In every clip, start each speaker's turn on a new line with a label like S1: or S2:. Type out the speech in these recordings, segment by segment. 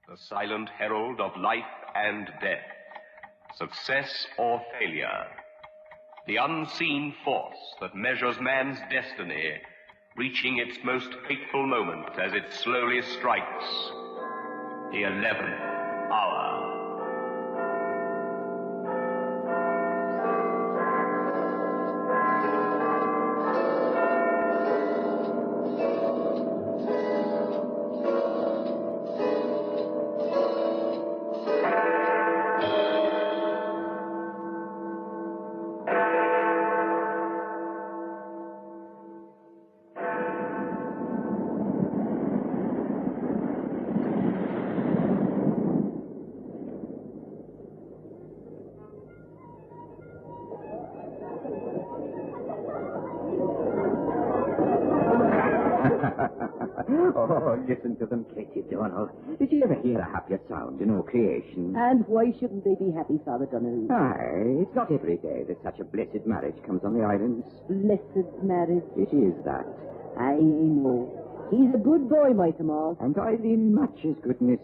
S1: the silent herald of life and death, success or failure, the unseen force that measures man's destiny, reaching its most fateful moment as it slowly strikes the 11th hour.
S2: Oh, listen to them, Katie Donald. Did you ever hear a happier sound in all creation?
S3: And why shouldn't they be happy, Father Donahue?
S2: Aye, it's not every day that such a blessed marriage comes on the islands.
S3: Blessed marriage.
S2: It is that.
S3: I know. He's a good boy, my Tomas.
S2: And I in much his goodness.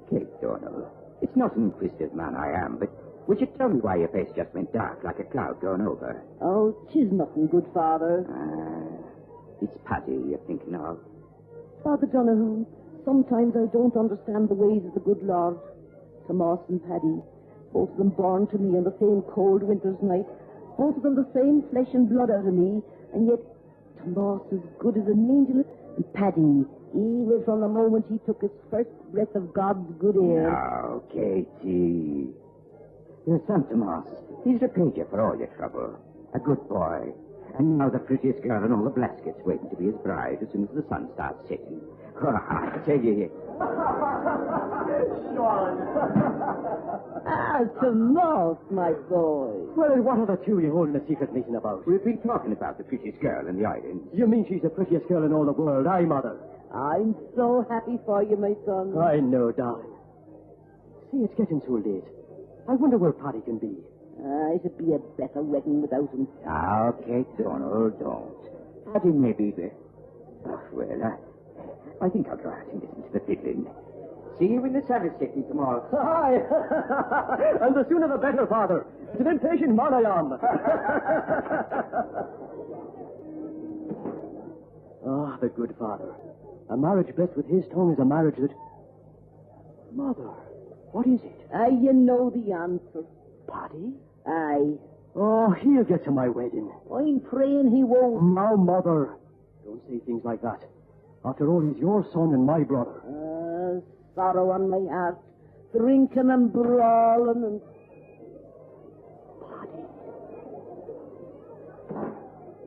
S2: Kate Donald, it's not an inquisitive man I am, but would you tell me why your face just went dark like a cloud going over?
S3: Oh, 'tis nothing, good Father.
S2: It's Paddy you're thinking of.
S3: Father Donahue, sometimes I don't understand the ways of the good Lord. Tomas and Paddy, both of them born to me on the same cold winter's night, both of them the same flesh and blood out of me, and yet Tomas as good as an angel, and Paddy evil from the moment he took his first breath of God's good air.
S2: Now, Katie. Your son Tomas, he's repaid you for all your trouble. A good boy. And now the prettiest girl in all the Blaskets waiting to be his bride as soon as the sun starts setting. Oh, I tell you...
S3: Tomas, my boy.
S4: Well, and what are the two you're holding a secret meeting about?
S2: We've been talking about the prettiest girl in the island.
S4: You mean she's the prettiest girl in all the world, aye, Mother?
S3: I'm so happy for you, my son.
S4: I know, darling. See, it's getting too late. I wonder where Paddy can be.
S3: It'd be a better wedding without him.
S2: Now, Kate Donald, don't. Paddy may be there. Oh, well, I think I'll go out and listen to the fiddling. See you when the sun is setting tomorrow.
S4: Aye! And the sooner the better, Father. It's an impatient man I am. Ah, the good Father. A marriage blessed with his tongue is a marriage that... Mother, what is it?
S3: You know the answer.
S4: Paddy?
S3: Aye.
S4: Oh, he'll get to my wedding.
S3: I'm praying he won't.
S4: Now, Mother, don't say things like that. After all, he's your son and my brother.
S3: Sorrow on my heart. Drinking and brawling and...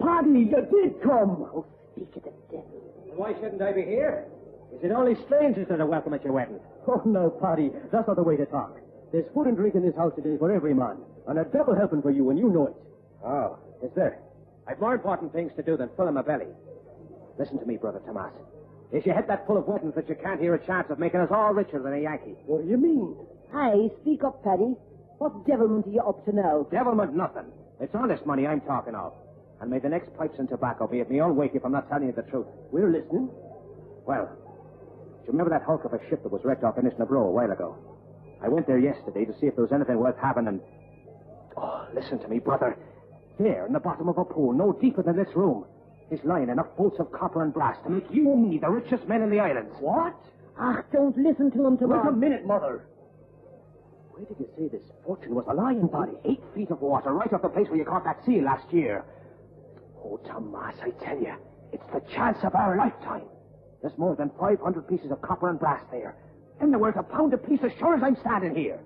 S4: Paddy, you did come!
S3: Oh, speak of the devil.
S5: Why shouldn't I be here? Is it only strangers that are welcome at your wedding?
S4: Oh, no, Paddy, that's not the way to talk. There's food and drink in this house today for every man, and a devil helping for you, and you know it.
S5: Oh, is there? I've more important things to do than filling my belly. Listen to me, Brother Tomas. Is your head that full of weddings that you can't hear a chance of making us all richer than a Yankee?
S4: What do you mean?
S3: Aye, speak up, Paddy. What devilment are you up to now?
S5: Devilment nothing. It's honest money I'm talking of. And may the next pipes and tobacco be at me own wake if I'm not telling you the truth.
S4: We're listening.
S5: Well, do you remember that hulk of a ship that was wrecked off Innisnabro a while ago? I went there yesterday to see if there was anything worth having, and... Oh, listen to me, brother. There, in the bottom of a pool, no deeper than this room, is lying enough bolts of copper and brass to make you and me the richest men in the islands.
S4: What?
S3: Ach, don't listen to him, Tomas.
S4: Wait a minute, Mother. Where did you say this fortune was lying, Paddy?
S5: 8 feet of water, right off the place where you caught that seal last year. Oh, Tomas, I tell you, it's the chance of our lifetime. There's more than 500 pieces of copper and brass there. And they're worth £1 a piece as sure as I'm standing here.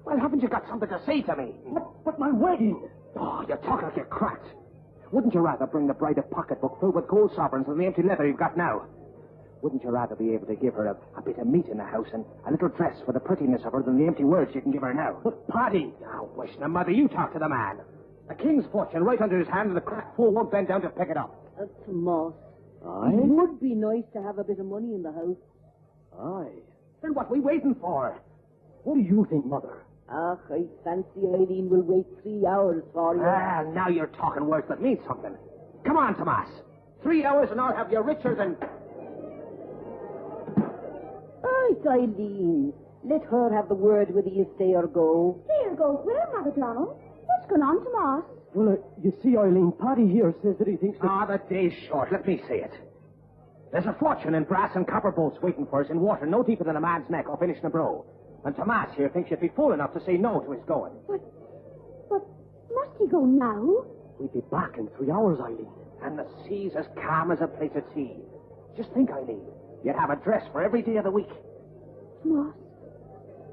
S5: Well, haven't you got something to say to me?
S4: But my wedding...
S5: Oh, you talk like you're cracked. Wouldn't you rather bring the bride a pocketbook filled with gold sovereigns than the empty leather you've got now? Wouldn't you rather be able to give her a bit of meat in the house and a little dress for the prettiness of her than the empty words you can give her now?
S4: But, Paddy...
S5: Now, wish the mother, you talk to the man. The king's fortune right under his hand and the cracked fool won't bend down to pick it up.
S3: Tomas.
S4: Aye?
S3: It would be nice to have a bit of money in the house.
S4: Aye.
S5: Then what are we waiting for?
S4: What do you think, Mother?
S3: Ach, I fancy Eileen will wait 3 hours for you.
S5: Ah, now you're talking words that mean something. Come on, Tomas. 3 hours and I'll have you richer than...
S3: right, Eileen. Let her have the word whether you stay or go.
S6: Stay or go where, Mother Donald? What's going on, Tomas?
S4: Well, you see, Eileen, Paddy here says that he thinks that...
S5: the day's short. Let me say it. There's a fortune in brass and copper boats waiting for us in water no deeper than a man's neck off Inishnabroo. And Tomas here thinks you'd be fool enough to say no to his going.
S6: But must he go now?
S4: We'll be back in 3 hours, Eileen.
S5: And the sea's as calm as a place at sea. Just think, Eileen. You'd have a dress for every day of the week.
S6: Tomas,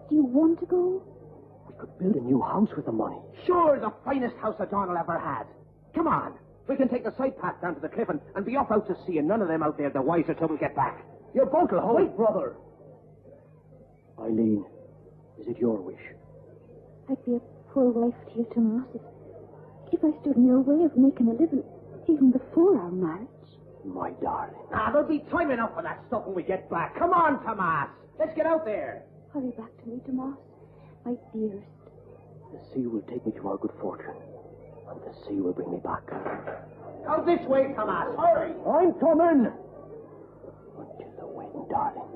S6: do you want to go?
S4: We could build a new house with the money.
S5: Sure, the finest house O'Donnell ever had. Come on. We can take the side path down to the cliff and be off out to sea, and none of them out there the wiser till we get back. Your boat will hold.
S4: Wait, brother. Eileen, is it your wish?
S6: I'd be a poor wife to you, Tomas, if I stood in your way of making a living, even before our marriage.
S4: My darling.
S5: There'll be time enough for that stuff when we get back. Come on, Tomas. Let's get out there.
S6: Hurry back to me, Tomas, my dearest.
S4: The sea will take me to our good fortune, and the sea will bring me back.
S5: Out this way, Tomas. Hurry.
S4: I'm coming! Until the wind, darling.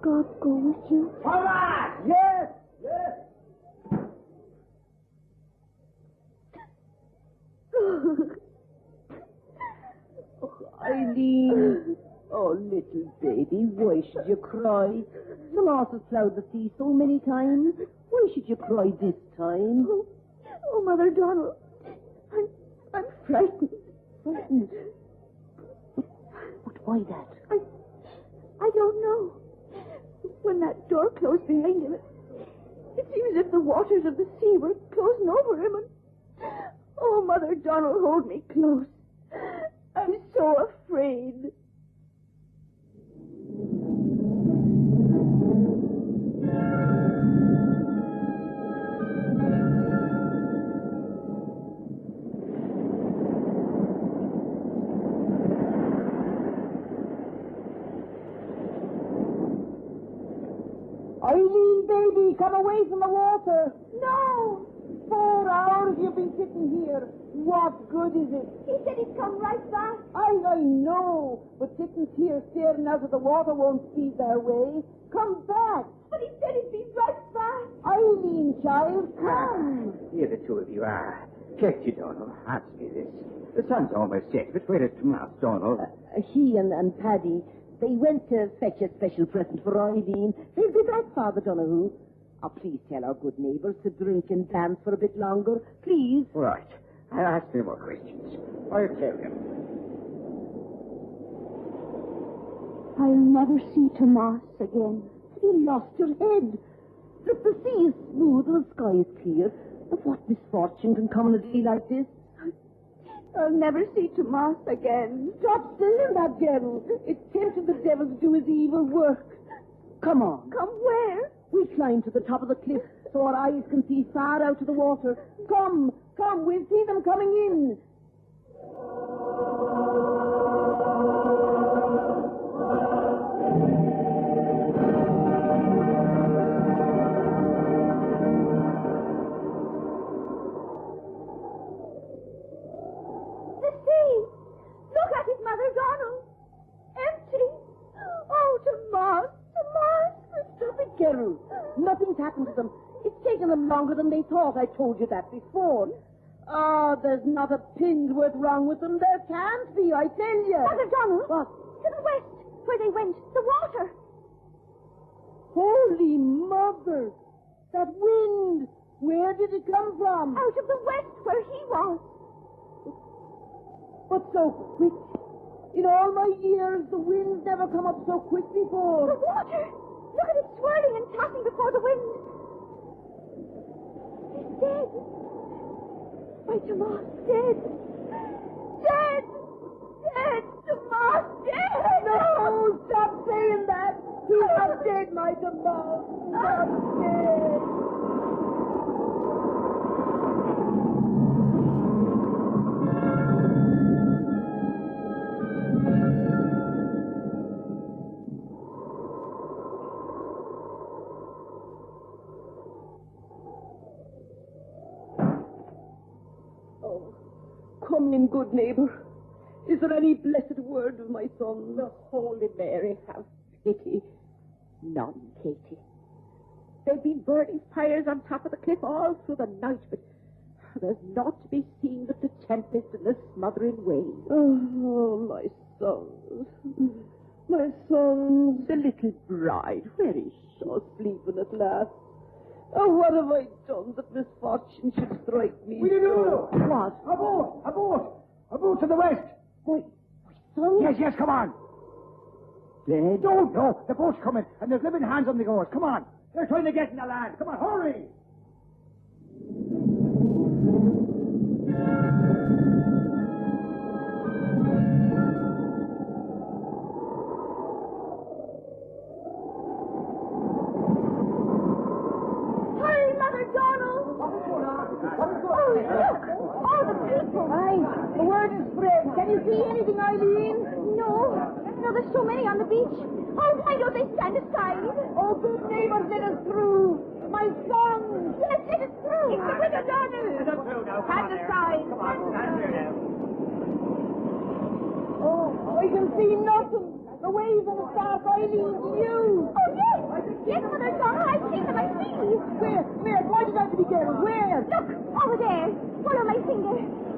S6: God go with you.
S5: Tomas!
S4: Yes! Yes!
S3: Eileen. Oh, little baby, why should you cry? Tomas has ploughed the sea so many times. Why should you cry this time?
S6: Oh, Mother Donald, I'm frightened.
S3: Frightened? But why that?
S6: I don't know. When that door closed behind him, it seemed as if the waters of the sea were closing over him. And, oh, Mother Donald, hold me close. I'm so afraid.
S3: Eileen, baby, come away from the water.
S6: No!
S3: 4 hours you've been sitting here. What good is it?
S6: He said he'd come right back.
S3: I know, but sitting here staring out of the water won't see their way. Come back.
S6: But he said he'd be right back.
S3: Eileen, child, come.
S2: Here the two of you are. Check you, Donald. Answer me this. The sun's almost set, but where is Tomas, Donald?
S3: He and Paddy, they went to fetch a special present for Eileen. They'll be back, Father Donahue. Oh, please tell our good neighbours to drink and dance for a bit longer. Please.
S2: Right. I'll ask no more questions. I'll tell them.
S6: I'll never see Tomas again.
S3: You lost your head. Look, the sea is smooth and the sky is clear. But what misfortune can come on a day like this?
S6: I'll never see Tomas again.
S3: Stop stilling that devil. It's tempting the devil to do his evil work. Come on.
S6: Come where?
S3: We climb to the top of the cliff so our eyes can see far out to the water. Come, we'll see them coming in.
S6: The sea! Look at it, Mother Donald. Empty. Oh, Tomas, Tomas.
S3: Stop it, Carol. Nothing's happened to them. It's taken them longer than they thought. I told you that before. There's not a pin's worth wrong with them. There can't be, I tell you.
S6: Mother Donald.
S3: What?
S6: To the west, where they went. The water.
S3: Holy Mother! That wind! Where did it come from?
S6: Out of the west, where he was.
S3: But so quick. In all my years, the wind's never come up so quick before.
S6: The water. Look at it swirling and tossing before the wind. He's dead. My Tomas, dead. Dead. Dead. Tomas, dead.
S3: No, stop saying that. He's not dead, my Tomas. Not dead. Come in, good neighbour. Is there any blessed word of my son?
S7: The Holy Mary have pity. none, Katie. They've been burning fires on top of the cliff all through the night, but there's naught to be seen but the tempest and the smothering waves.
S3: Oh, my sons. My sons.
S7: The little bride, where is she?
S3: Oh, sleeping at last. Oh, what have I done that misfortune should strike me?
S5: What do you do?
S3: What?
S5: A boat! A boat! A boat to the west!
S3: My son?
S5: Yes, come on.
S7: Dead?
S5: Don't, no. The boat's coming, and there's living hands on the oars. Come on. They're trying to get in the land. Come on, hurry!
S6: Hurry, Mother Donald! Oh, look! All the people!
S3: Aye, the word is spread. Can you see anything, Eileen?
S6: No, there's so many on the beach. Oh, why don't they stand aside?
S3: Oh, good neighbors, let us through. My sons.
S6: Yes, let us through. It's the Widow Donald.
S3: Stand aside.
S5: Stand here now.
S3: Oh, I can see nothing. The waves and the stars, Eileen, you.
S6: Oh, yes. Yes, Mother Donald, I see them, I see.
S3: Where? Why did I have to be careful? Where?
S6: Look, over there. Follow my finger.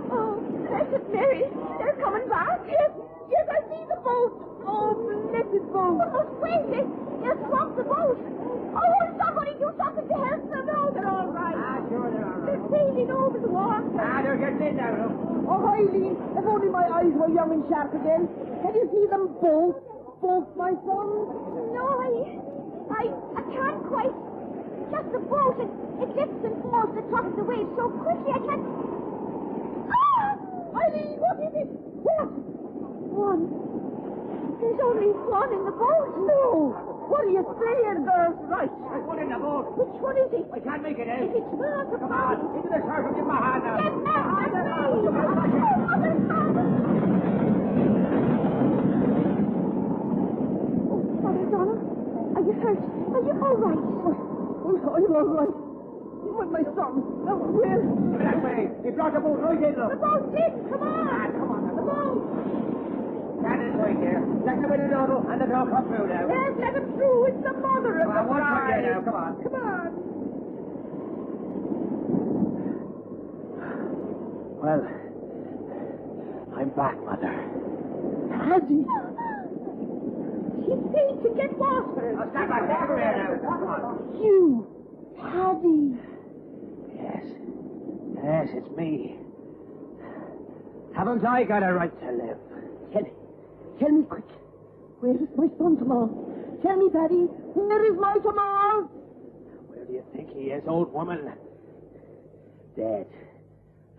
S6: Oh, blessed Mary, they're coming back.
S3: Yes, I see the boat. Oh, blessed boat.
S6: Oh, wait, they'll swamp the boat. Oh, somebody do something to help them. No, they're all right.
S5: Sure they're all
S6: They're sailing over the water.
S5: They're getting in now, look.
S3: Oh, Eileen, if only my eyes were young and sharp again. Can you see them both? Both, my sons?
S6: No, I can't quite. Just the boat, it lifts and falls the top of the waves so quickly I can't. Ah!
S3: Eileen, what is it? What?
S6: One. There's only one in the boat.
S3: No. What are you saying?
S5: There's one in the boat.
S6: Which one is it?
S5: I can't make it out.
S6: Is it Martha?
S5: Come on, into the surf and give my hand now.
S6: Get back, that's me. Oh, Mother Donald. Oh, Mother Donald, are you hurt? Are you all right?
S3: I'm all right. But my son, now where?
S5: That way. They brought the boat right in,
S6: The
S5: look.
S6: boat's in. Come on.
S5: Come on,
S6: The boat.
S5: Stand in right there. Let the widow Donald and the dog come through now.
S6: Yes, let him through. It's the mother of
S5: Come on,
S6: the
S5: one more
S6: bride.
S5: now, come on.
S6: Come on.
S4: Well, I'm back, Mother.
S3: Paddy.
S6: She's saying to get water.
S5: Now, stand back there now. Come on.
S3: You. Paddy.
S4: Yes, it's me. Haven't I got a right to live?
S3: Tell me quick. Where is my son Tomas? Tell me, Paddy. Where is my Tomas?
S4: Where do you think he is, old woman? Dead.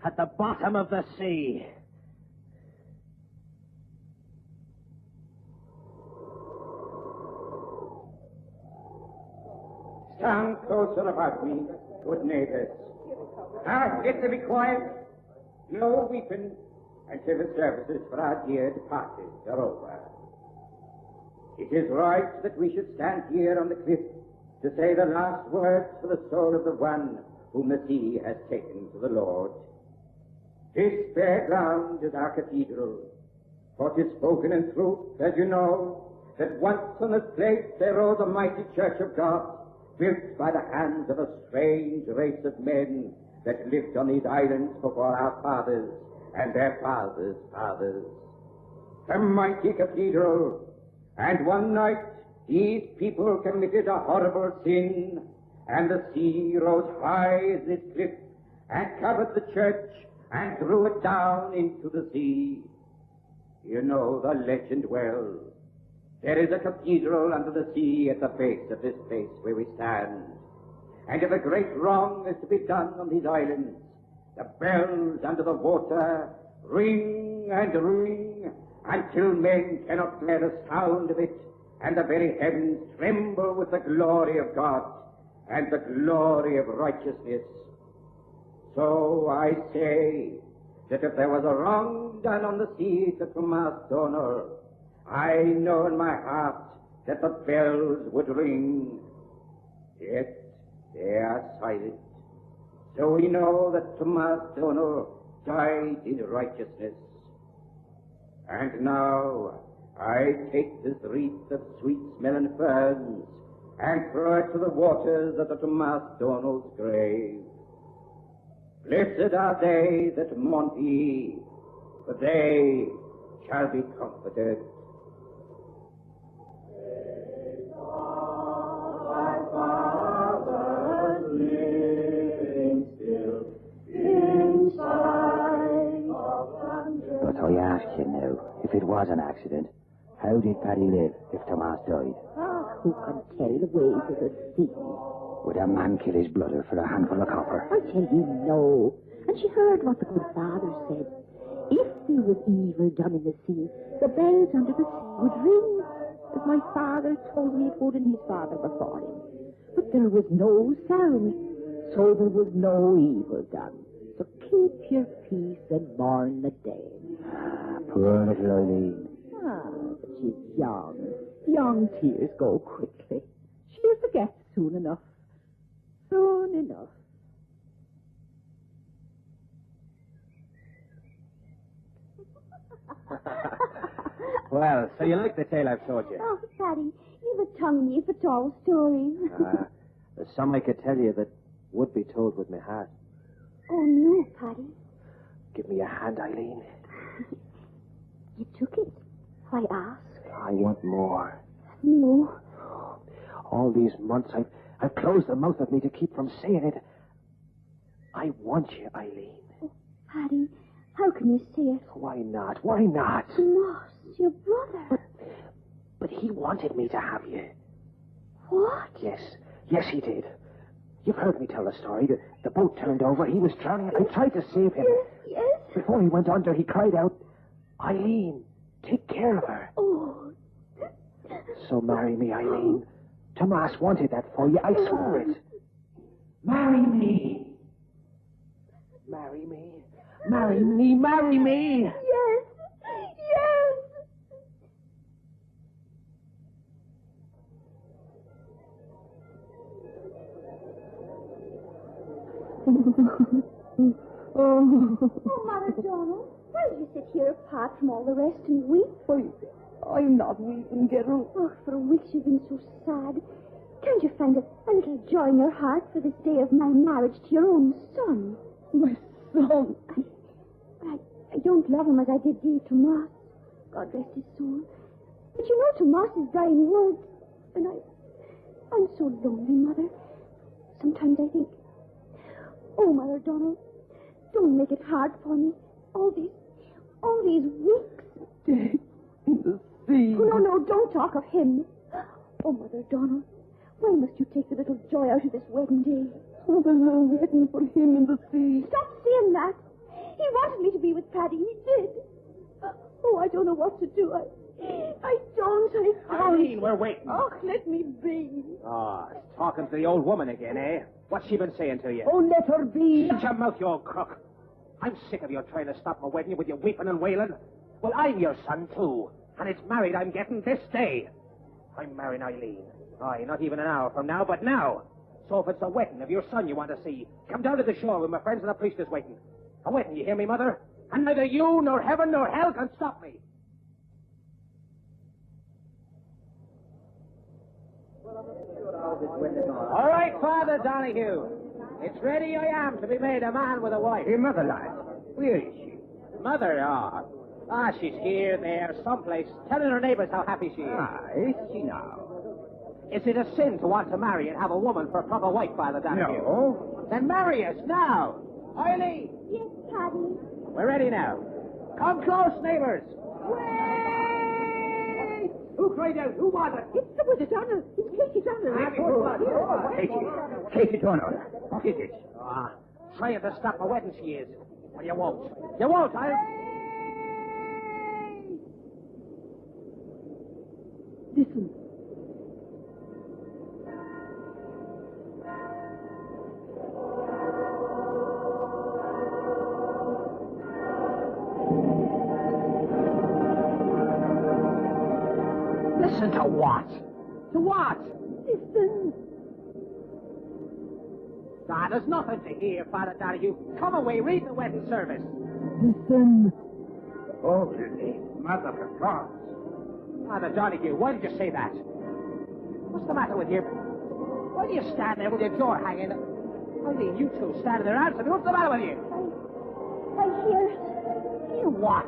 S4: At the bottom of the sea.
S8: Stand closer about me, good neighbors. Now, get to be quiet. No weeping until the services for our dear departed are over. It is right that we should stand here on the cliff to say the last words for the soul of the one whom the sea has taken to the Lord. This bare ground is our cathedral, for 'tis spoken in truth, as you know, that once on this place there rose a mighty church of God, built by the hands of a strange race of men that lived on these islands before our fathers and their fathers' fathers. A mighty cathedral, and one night these people committed a horrible sin, and the sea rose high as this cliff and covered the church and threw it down into the sea. You know the legend well. There is a cathedral under the sea at the base of this place where we stand. And if a great wrong is to be done on these islands, the bells under the water ring and ring until men cannot bear the sound of it, and the very heavens tremble with the glory of God and the glory of righteousness. So I say that if there was a wrong done on the sea to Tomas Donner, I know in my heart that the bells would ring. Yet they are silent. So we know that Tomas Donner died in righteousness. And now I take this wreath of sweet-smelling ferns and throw it to the waters at the Thomas Donald's grave. Blessed are they that mourn thee, for they shall be comforted.
S2: But I ask you now, if it was an accident, how did Paddy live if Tomas died?
S7: Ah, who can tell the ways of the sea?
S2: Would a man kill his brother for a handful of copper?
S7: I tell you, no. And she heard what the good father said. If there was evil done in the sea, the bells under the sea would ring, as my father told me it would and his father before him. But there was no sound, so there was no evil done. So keep your peace and mourn the dead.
S2: Poor little Eileen.
S7: Ah, but she's young. Young tears go quickly. She'll forget soon enough. Soon enough.
S5: Well, so you like the tale I've told you?
S6: Oh, Paddy, you've a tongue in you for tall stories.
S5: There's some I could tell you that would be told with my heart.
S6: Oh, no, Paddy.
S5: Give me a hand, Eileen.
S6: You took it. Why ask?
S5: I want more.
S6: No.
S5: All these months I've closed the mouth of me to keep from saying it. I want you, Eileen.
S6: Oh, Paddy, how can you say it?
S5: Why not? Why not?
S6: Moss, your brother.
S5: But he wanted me to have you.
S6: What?
S5: Yes, he did. You've heard me tell the story. The boat turned over. He was drowning. I tried to save him.
S6: Yes.
S5: Before he went under, he cried out, Eileen, take care of her.
S6: Oh.
S5: So marry me, Eileen. Tomas wanted that for you. I swore it. Marry me. Marry me. Marry me. Marry me.
S6: Yes. Oh, Mother Donald, why did you sit here apart from all the rest and weep?
S3: I'm not weeping, Gerald.
S6: Oh, for weeks you've been so sad. Can't you find a little joy in your heart for this day of my marriage to your own son?
S3: My son.
S6: I don't love him as I did dear Tomas. God rest his soul. But you know Tomas's dying words. And I'm so lonely, Mother. Sometimes I think, oh, Mother Donald, don't make it hard for me. All these weeks.
S3: Dead in the sea.
S6: Oh, no, don't talk of him. Oh, Mother Donald, why must you take the little joy out of this wedding day?
S3: Oh, there's a wedding for him in the sea.
S6: Stop saying that. He wanted me to be with Paddy. He did. Oh, I don't know what to do. I don't.
S5: Eileen, we're waiting.
S6: Oh, let me be.
S5: Talking to the old woman again, eh? What's she been saying to you?
S3: Oh, let her be.
S5: Shut your mouth, you old crook. I'm sick of you trying to stop my wedding with your weeping and wailing. Well, I'm your son, too. And it's married I'm getting this day. I'm marrying Eileen. Aye, not even an hour from now, but now. So if it's a wedding of your son you want to see, come down to the shore with my friends and the priest is waiting. A wedding, you hear me, Mother? And neither you, nor heaven, nor hell can stop me. All right, Father Donahue. It's ready I am to be made a man with a wife.
S8: Hey, Mother, lad, where is she?
S5: Mother, she's here, there, someplace, telling her neighbors how happy she is.
S8: Is she now?
S5: Is it a sin to want to marry and have a woman for a proper wife, Father Donahue?
S8: No.
S5: Then marry us now. Eileen,
S6: Yes, Paddy.
S5: we're ready now. Come close, neighbors.
S7: Wait!
S5: Who cried out? Who was it?
S7: It's the Mother Donald. It's Katie Donald.
S8: Katie Donald. What is it?
S5: Trying to stop a wedding she is. Well, you won't. You won't,
S3: Listen.
S5: Listen to what? To what?
S3: Listen.
S5: There's nothing to hear, Father Donahue. Come away, read the wedding service.
S3: Listen.
S8: Holy Mother of God.
S5: Father Donahue, why did you say that? What's the matter with you? Why do you stand there with your jaw hanging? I mean, you two standing there answering me. What's the matter with you?
S6: I hear it.
S5: You what?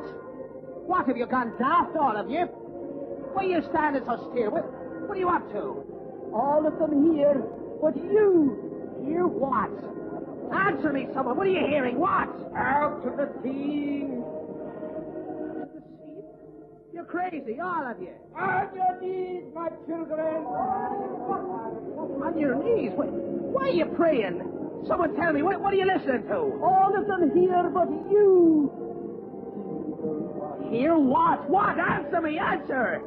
S5: What, have you gone daft, all of you? Why are you standing so still? What are you up to?
S3: All of them here, but you.
S5: Hear what? Answer me, someone. What are you hearing? What?
S8: Out to the sea!
S5: You're crazy, all of you.
S8: On your knees, my children!
S5: On your knees? Why are you praying? Someone tell me, what are you listening to?
S3: All of them here, but you.
S5: Hear what? What? Answer me, answer!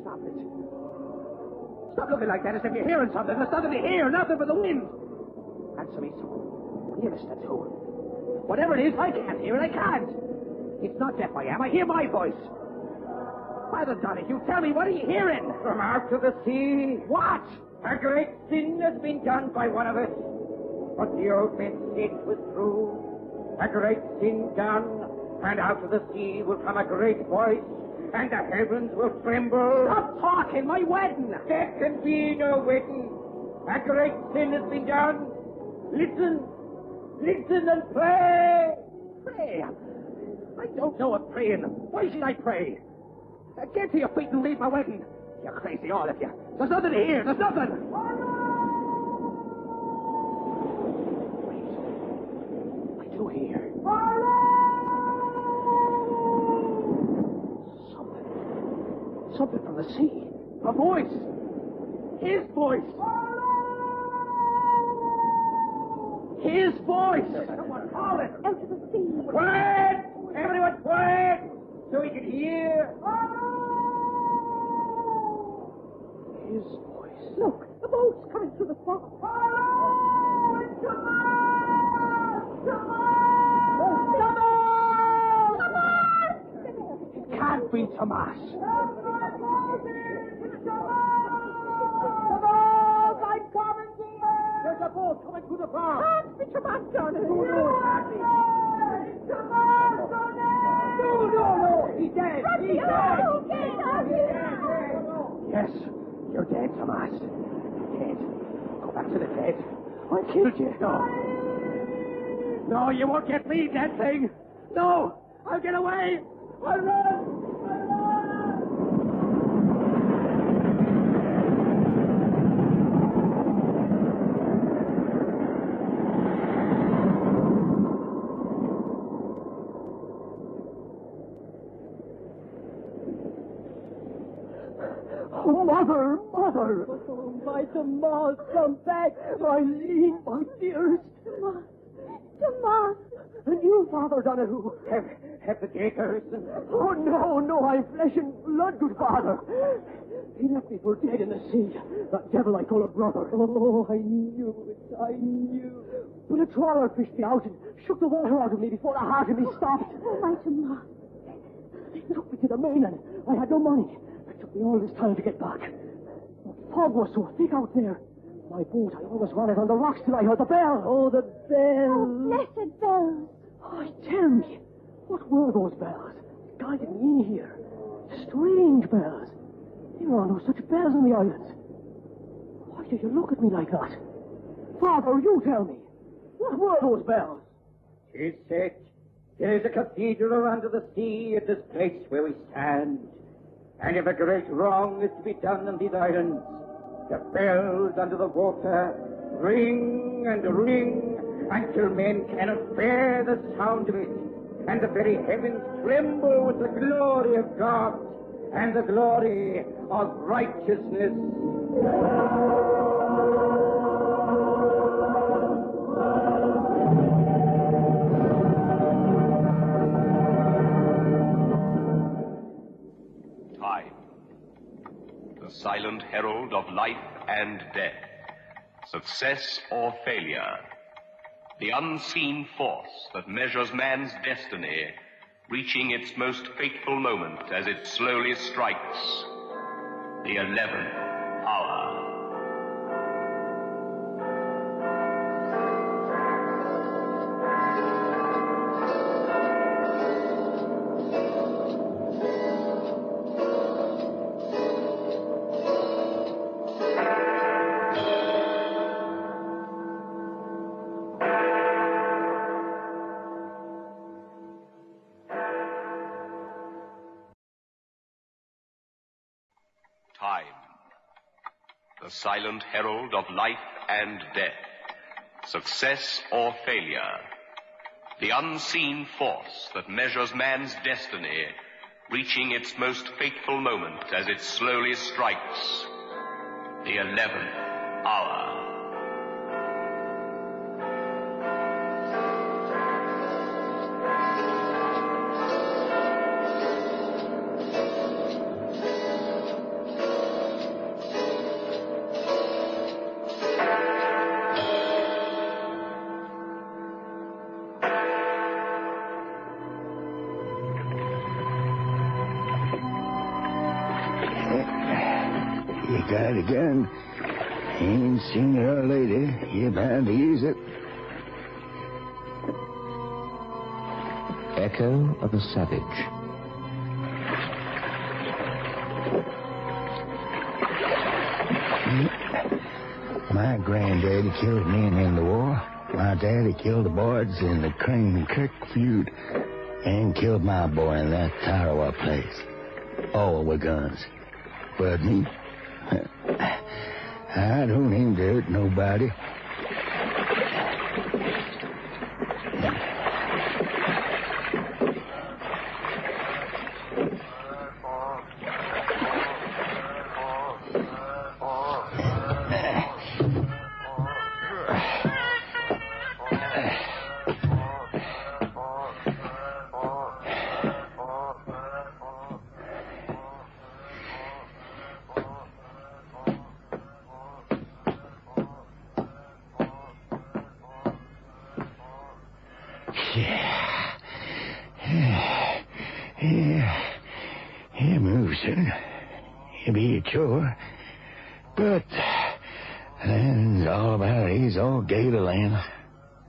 S5: Stop it. Stop looking like that as if you're hearing something. There's nothing to hear, nothing but the wind. Answer me, someone. What are you listening to? Whatever it is, I can't hear it, I can't. It's not deaf I am, I hear my voice. Father Donahue, tell me, what are you hearing?
S8: From out to the sea!
S5: What?
S8: A great sin has been done by one of us. But the old man said it was true. A great sin done, and out of the sea will come a great voice, and the heavens will tremble.
S5: Stop talking, my wedding!
S8: There can be no wedding. A great sin has been done. Listen and pray.
S5: Pray? I don't know what praying. Why should I pray? Get to your feet and leave my wedding. You're crazy, all of you. There's nothing to hear. There's nothing. Wait. I do hear. Something from the sea. A voice. His voice. His voice. Someone call it.
S6: Out to the sea.
S8: Quiet! Everyone quiet! So we can hear.
S5: His voice.
S3: Look, the boat's coming through the fog.
S5: It can't be Tomas.
S8: I'm coming to you! There's a boat coming through the fog.
S3: Can't be Tomas, Johnny.
S8: No! He's dead! He's dead!
S5: Yes, you're dead, Tomas. Dead. Go back to the dead. I killed you. No. No, you won't get me, dead thing. No! I'll get away! I'll run!
S3: Oh, Mother! Oh, my Tomas, come back! Eileen, my dearest.
S6: Tomas!
S3: And you, Father Donahue.
S8: Have the gators.
S3: Oh, no, I'm flesh and blood, good Father. He left me for dead in the sea. That devil I call a brother. Oh, I knew it. But a trawler fished me out and shook the water out of me before the heart of me stopped.
S6: Oh, my Tomas.
S3: They took me to the mainland. I had no money. It took me all this time to get back. The fog was so thick out there. My boat, I almost ran it on the rocks till I heard the bell. Oh, the bell.
S6: Oh, blessed bells.
S3: Oh, tell me, what were those bells? Guided me in here. Strange bells. There are no such bells in the islands. Why did you look at me like that? Father, you tell me. What were those bells?
S8: Tis said, there is a cathedral under the sea at this place where we stand. And if a great wrong is to be done on these islands, the bells under the water ring and ring until men cannot bear the sound of it, and the very heavens tremble with the glory of God and the glory of righteousness.
S1: Time, the silent herald of life and death, success or failure, the unseen force that measures man's destiny, reaching its most fateful moment as it slowly strikes the 11th hour. the silent herald of life and death, success or failure, the unseen force that measures man's destiny, reaching its most fateful moment as it slowly strikes the 11th hour.
S9: Got a gun. Ain't seen her lady. You're bound to use it.
S2: Echo of a Savage.
S9: My granddaddy killed men in the war. My daddy killed the boys in the Crane Creek feud. And killed my boy in that Tarawa place. All with guns. But me, I don't aim to hurt nobody. Yeah, move soon. It'll be a chore. But land's all about he's all gator land.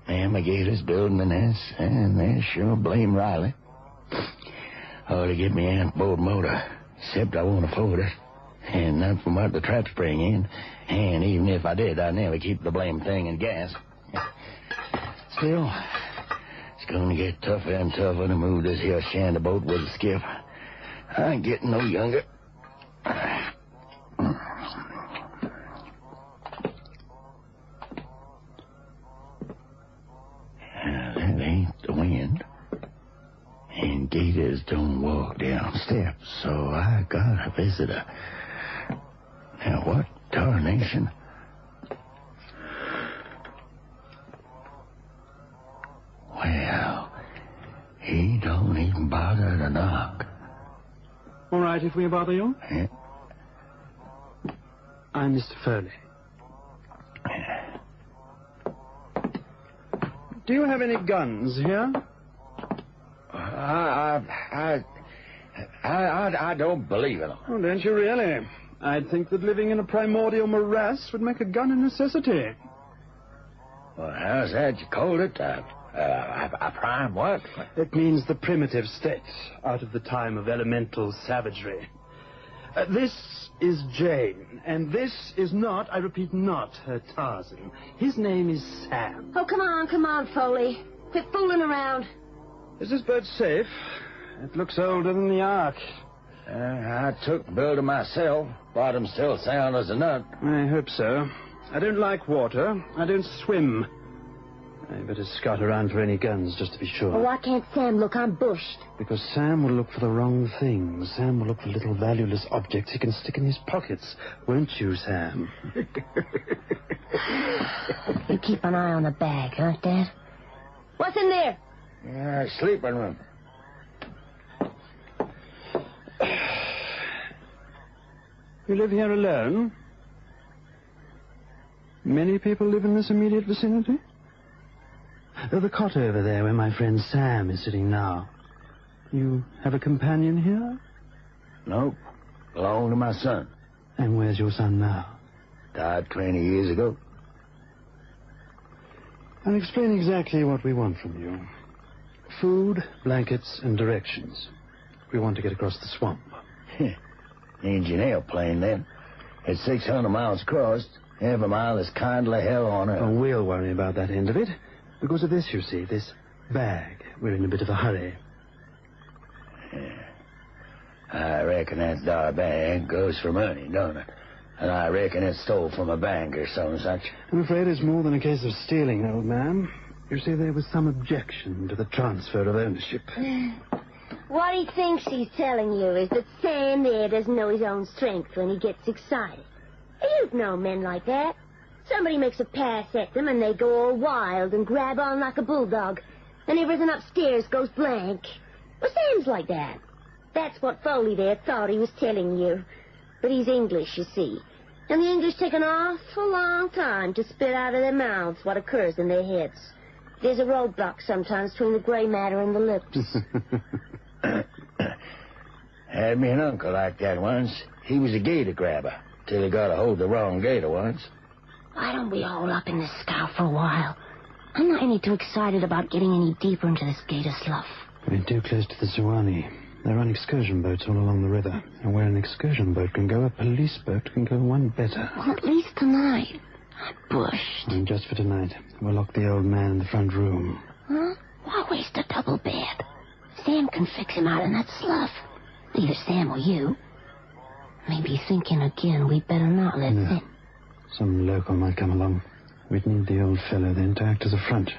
S9: And my gators building the nest, and they sure blame Riley. Ought to get me Aunt Board motor, except I won't afford it. And not from what the traps bring in. And even if I did, I'd never keep the blame thing in gas. Still, it's gonna get tougher and tougher to move this here shanty boat with a skiff. I ain't getting no younger. That ain't the wind. And gators don't walk down steps, so I got a visitor. Now, what tarnation? Well, he don't even bother to knock.
S10: All right, if we bother you?
S9: Yeah.
S10: I'm Mr. Foley. Do you have any guns here?
S9: I don't believe in them.
S10: Oh, don't you really? I'd think that living in a primordial morass would make a gun a necessity.
S9: Well, how's that you called it? A prime what?
S10: It means the primitive state, out of the time of elemental savagery. This is Jane, and this is not, I repeat, not her Tarzan. His name is Sam.
S7: Oh, come on, Foley. Quit fooling around.
S10: Is this boat safe? It looks older than the Ark.
S9: I took the builder myself. Bottom's still sound as a nut.
S10: I hope so. I don't like water. I don't swim. I better scout around for any guns, just to be sure.
S7: Well, why can't Sam look? I'm bushed.
S10: Because Sam will look for the wrong things. Sam will look for little valueless objects he can stick in his pockets. Won't you, Sam?
S7: You keep an eye on the bag, huh, Dad? What's in there?
S9: Yeah, sleeping room.
S10: You live here alone? Many people live in this immediate vicinity? The cot over there where my friend Sam is sitting now. You have a companion here?
S9: Nope. Belonged to my son.
S10: And where's your son now?
S9: Died 20 years ago.
S10: I'll explain exactly what we want from you. Food, blankets, and directions. We want to get across the swamp.
S9: Engineer plane, then. It's 600 miles crossed. Every mile is kindly hell on earth.
S10: Oh, we'll worry about that end of it. Because of this, you see, this bag. We're in a bit of a hurry.
S9: Yeah. I reckon that dar bag goes for money, don't it? And I reckon it's stole from a bank or some such.
S10: I'm afraid it's more than a case of stealing, old man. You see, there was some objection to the transfer of ownership.
S11: What he thinks he's telling you is that Sam there doesn't know his own strength when he gets excited. You've known men like that. Somebody makes a pass at them and they go all wild and grab on like a bulldog. And everything upstairs goes blank. Well, Sam's like that. That's what Foley there thought he was telling you. But he's English, you see. And the English take an awful long time to spit out of their mouths what occurs in their heads. There's a roadblock sometimes between the gray matter and the lips.
S9: Had me an uncle like that once. He was a gator grabber till he got a hold of the wrong gator once.
S11: Why don't we hole up in this scow for a while? I'm not any too excited about getting any deeper into this gator slough.
S10: We're too close to the Suwannee. They run excursion boats all along the river. And where an excursion boat can go, a police boat can go one better.
S11: Well, at least tonight. I'm bushed.
S10: And just for tonight, we'll lock the old man in the front room.
S11: Huh? Why waste a double bed? Sam can fix him out in that slough. Either Sam or you. Maybe thinking again we'd better not let Sam...
S10: Some local might come along. We'd need the old fellow then to act as a front.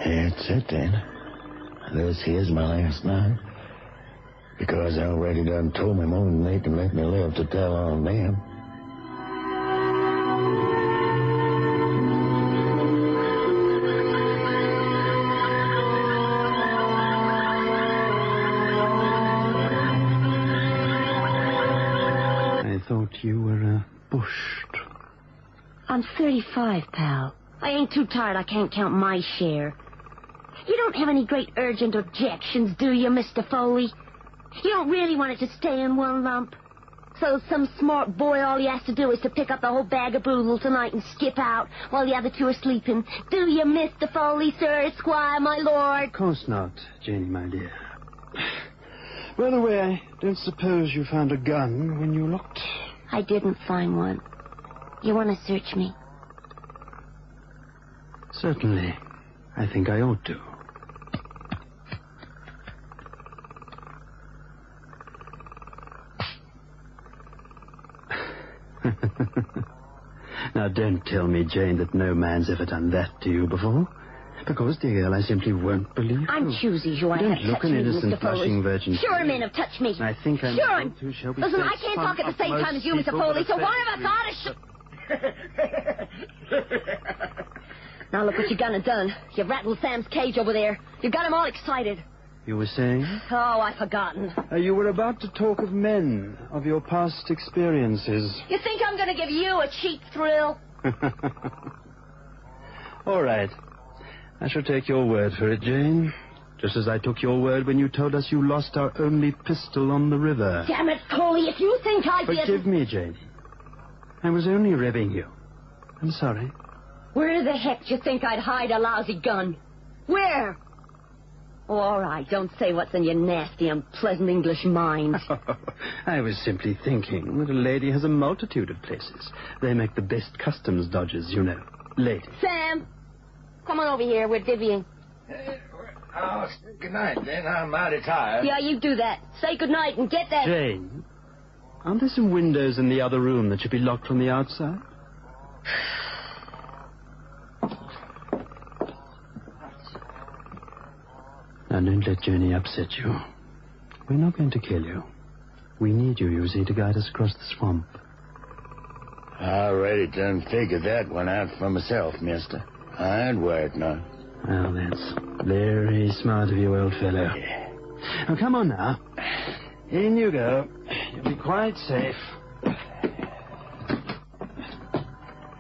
S9: That's it, then. This here's my last night. Because I already done told me more than they can let me live to tell on them.
S10: I thought you were bushed.
S11: I'm 35, pal. I ain't too tired I can't count my share. You don't have any great urgent objections, do you, Mr. Foley? You don't really want it to stay in one lump. So some smart boy, all he has to do is to pick up the whole bag of boodle tonight and skip out while the other two are sleeping. Do you, Mr. Foley, sir, Esquire, my lord?
S10: Of course not, Janie, my dear. By the way, I don't suppose you found a gun when you looked?
S11: I didn't find one. You want to search me?
S10: Certainly. I think I ought to. Now, don't tell me, Jane, that no man's ever done that to you before. Because, dear girl, I simply won't believe you.
S11: I'm choosy, you. I
S10: don't
S11: have
S10: look
S11: touched
S10: an
S11: me,
S10: innocent,
S11: Mr.
S10: blushing
S11: Foley.
S10: virgin.
S11: Sure, men have touched me.
S10: I think I'm
S11: sure.
S10: able to, shall we
S11: Listen,
S10: say,
S11: I can't talk at the same time as you, Mr. Foley, so one of us ought to... Now look what you done and done. You rattled Sam's cage over there. You got him all excited.
S10: You were saying?
S11: Oh, I've forgotten.
S10: You were about to talk of men, of your past experiences.
S11: You think I'm going to give you a cheap thrill?
S10: All right. I shall take your word for it, Jane. Just as I took your word when you told us you lost our only pistol on the river.
S11: Damn it, Foley, if you think I did...
S10: Forgive me, Jane. I was only ribbing you. I'm sorry.
S11: Where the heck do you think I'd hide a lousy gun? Where? Oh, all right, don't say what's in your nasty, unpleasant English mind.
S10: I was simply thinking that a lady has a multitude of places. They make the best customs dodges, you know. Ladies.
S11: Sam, come on over here. We're divvying.
S9: Good night, then. I'm mighty tired.
S11: Yeah, you do that. Say good night and get that...
S10: Jane, aren't there some windows in the other room that should be locked from the outside? Now, don't let Jenny upset you. We're not going to kill you. We need you, you see, to guide us across the swamp.
S9: I already done figured that one out for myself, mister. I'd work now.
S10: Well, that's very smart of you, old fellow.
S9: Yeah.
S10: Now, come on now. In you go. You'll be quite safe.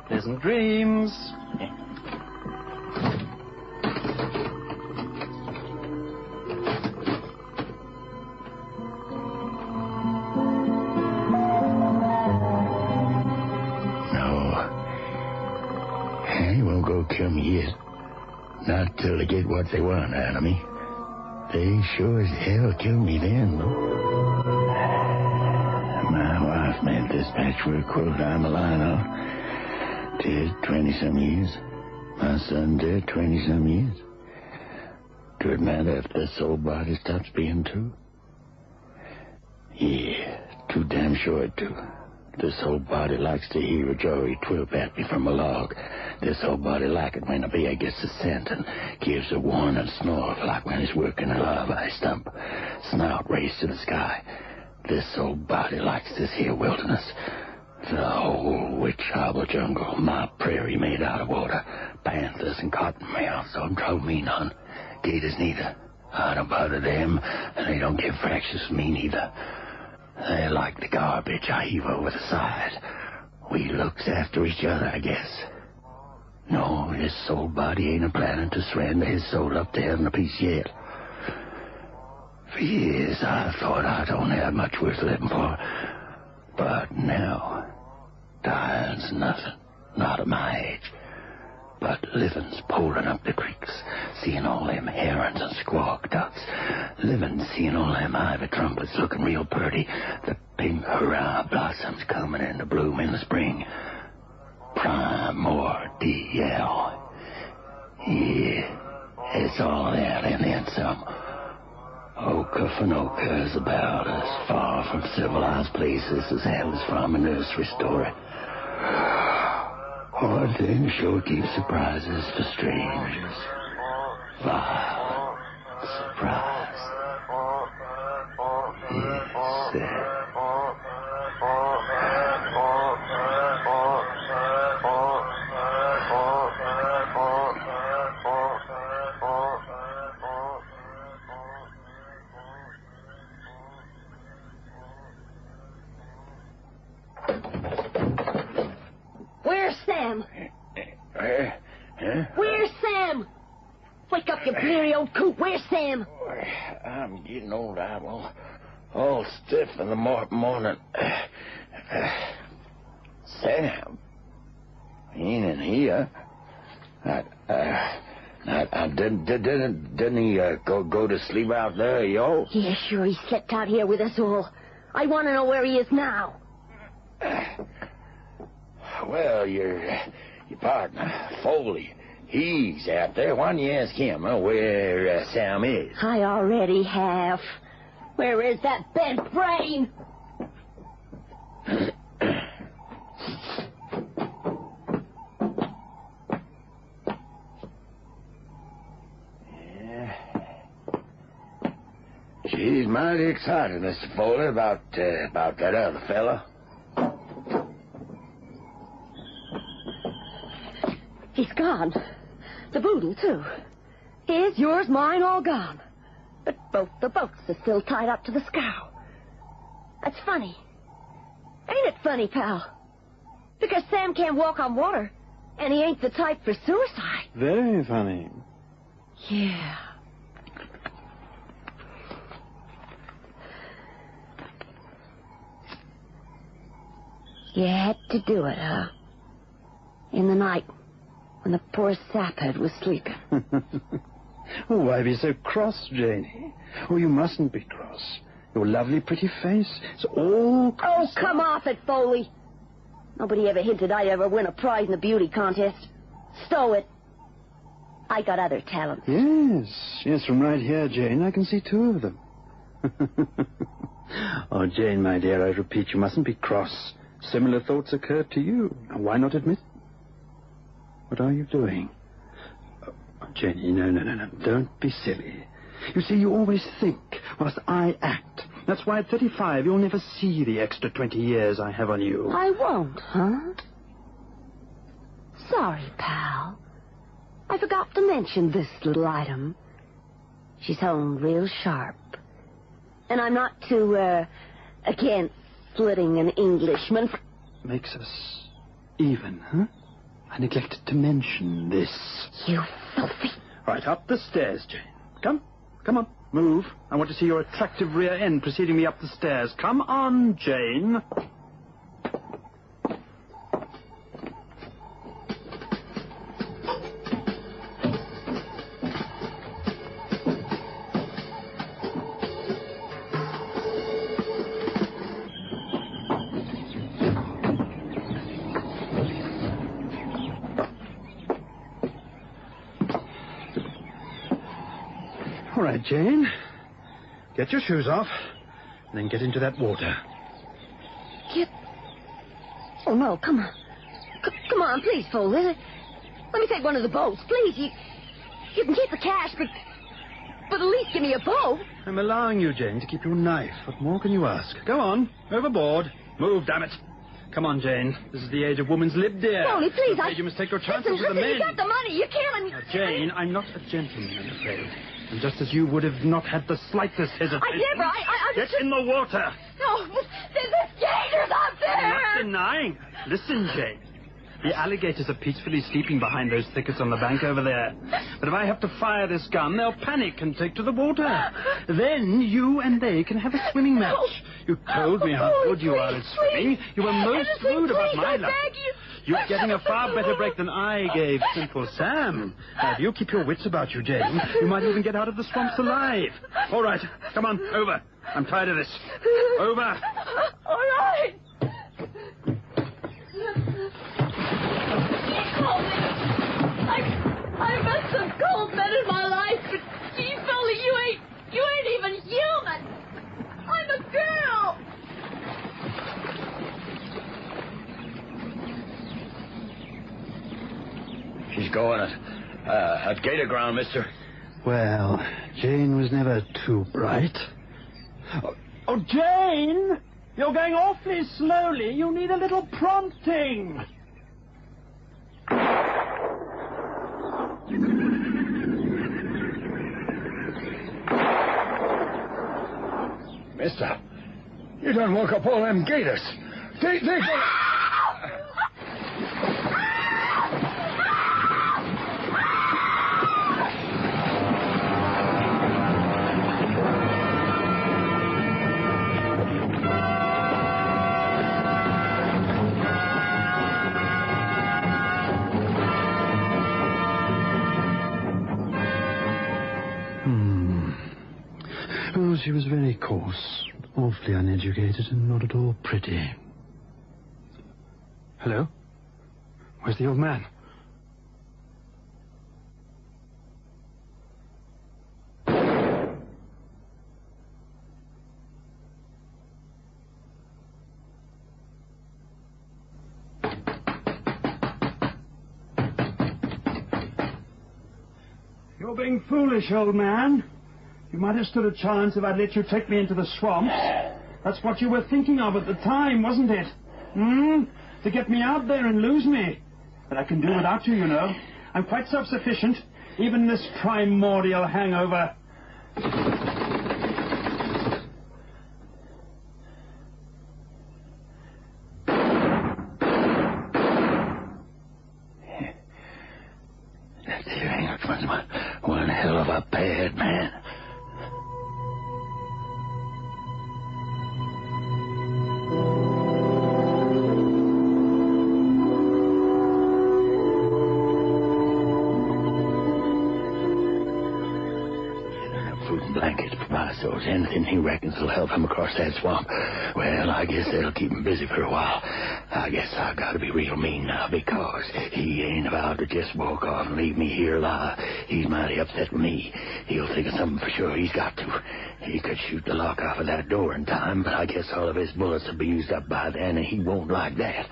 S10: Pleasant dreams.
S9: Kill me yet. Not till they get what they want out of me. They sure as hell kill me then, though. My wife made this patchwork quilt I'm a line on. Dead 20-some years. My son dead 20-some years. to it matter if this old body stops being true? Yeah, too damn sure it do. This old body likes to hear a joey twirp at me from a log. This old body like it when a bear gets a scent and gives a warning snort like when he's working a larvae stump. Snout raised to the sky. This old body likes this here wilderness. The whole witch hobble jungle, my prairie made out of water. Panthers and cottonmouths don't trouble me none. Gators neither. I don't bother them, and they don't give fractions to me neither. They like the garbage I heave over the side. We looks after each other, I guess. No, his soul body ain't a planning to surrender his soul up to heaven a piece yet. For years I thought I don't have much worth living for. But now, dying's nothing, not at my age. But living's pulling up the creeks, seeing all them herons and squawk ducks. Living, seeing all them ivy trumpets looking real pretty. The pink hurrah blossoms coming into bloom in the spring. Primordial. Yeah, it's all that and then some. Okefenokee is about as far from civilized places as hell is from a nursery story. One thing sure keeps surprises for strangers. Violent surprise. Yes, sir.
S11: Where's Sam? Where's Sam? Wake up, you bleary old coot. Where's Sam?
S9: I'm getting old. I'm all stiff in the morning. Sam? He ain't in here. Didn't he go to sleep out there, yo?
S11: Yeah, sure, he slept out here with us all. I want to know where he is now.
S9: Well, your partner, Foley, he's out there. Why don't you ask him where Sam is?
S11: I already have. Where is that bent brain?
S9: Yeah. She's mighty excited, Mr. Foley, about that other fella.
S11: He's gone. The boodle, too. His, yours, mine, all gone. But both the boats are still tied up to the scow. That's funny. Ain't it funny, pal? Because Sam can't walk on water, and he ain't the type for suicide.
S10: Very funny.
S11: Yeah. You had to do it, huh? In the night, when the poor saphead was sleeping.
S10: Oh, why be so cross, Janie? Oh, you mustn't be cross. Your lovely, pretty face is all...
S11: Oh, come off it, Foley. Nobody ever hinted I'd ever win a prize in the beauty contest. Stow it. I got other talents.
S10: Yes, from right here, Jane, I can see two of them. Oh, Jane, my dear, I repeat, you mustn't be cross. Similar thoughts occurred to you. Now, why not admit? What are you doing? Oh, Jenny, no. Don't be silly. You see, you always think, whilst I act. That's why at 35 you'll never see the extra 20 years I have on you.
S11: I won't, huh? Sorry, pal. I forgot to mention this little item. She's honed real sharp. And I'm not too, against splitting an Englishman.
S10: Makes us even, huh? I neglected to mention this.
S11: You filthy...
S10: Right, up the stairs, Jane. Come on, move. I want to see your attractive rear end preceding me up the stairs. Come on, Jane. All right, Jane. Get your shoes off, and then get into that water.
S11: Oh, no, come on. Come on, please, Foley. Let me take one of the boats, please. You can keep the cash, but at least give me a boat.
S10: I'm allowing you, Jane, to keep your knife. What more can you ask? Go on, overboard. Move, damn it. Come on, Jane. This is the age of woman's lib, dear.
S11: Foley, please,
S10: You must take your chances with the men.
S11: You got the money. You're killing...
S10: Now, Jane, I'm not a gentleman, I'm afraid. And just as you would have not had the slightest hesitation...
S11: I
S10: Get in the water.
S11: No, there's gators out there.
S10: I'm not denying. Listen, Jane. The alligators are peacefully sleeping behind those thickets on the bank over there. But if I have to fire this gun, they'll panic and take to the water. Then you and they can have a swimming match. You told me how good you are at swimming. You were most rude about my luck. You're getting a far better break than I gave Simple Sam. Now, if you keep your wits about you, Jane, you might even get out of the swamps alive. All right, come on, over. I'm tired of this. Over.
S6: All right. I met some cold men in my life, but gee, Foley, you ain't even human. I'm a girl.
S9: She's going at Gator Ground, mister.
S10: Well, Jane was never too bright. Oh, Jane! You're going awfully slowly. You need a little prompting.
S9: Mister, you done woke up all them gators. They
S10: Oh, she was very coarse, awfully uneducated, and not at all pretty. Hello? Where's the old man? You're being foolish, old man. You might have stood a chance if I'd let you take me into the swamps. That's what you were thinking of at the time, wasn't it? To get me out there and lose me. But I can do without you, you know. I'm quite self-sufficient, even this primordial hangover.
S9: That dear Englishman's one hell of a bad man. Blankets, provisos, anything he reckons will help him across that swamp. Well, I guess that'll keep him busy for a while. I guess I've got to be real mean now, because he ain't about to just walk off and leave me here alive. He's mighty upset with me. He'll think of something for sure. He's got to. He could shoot the lock off of that door in time, but I guess all of his bullets will be used up by then, and he won't like that.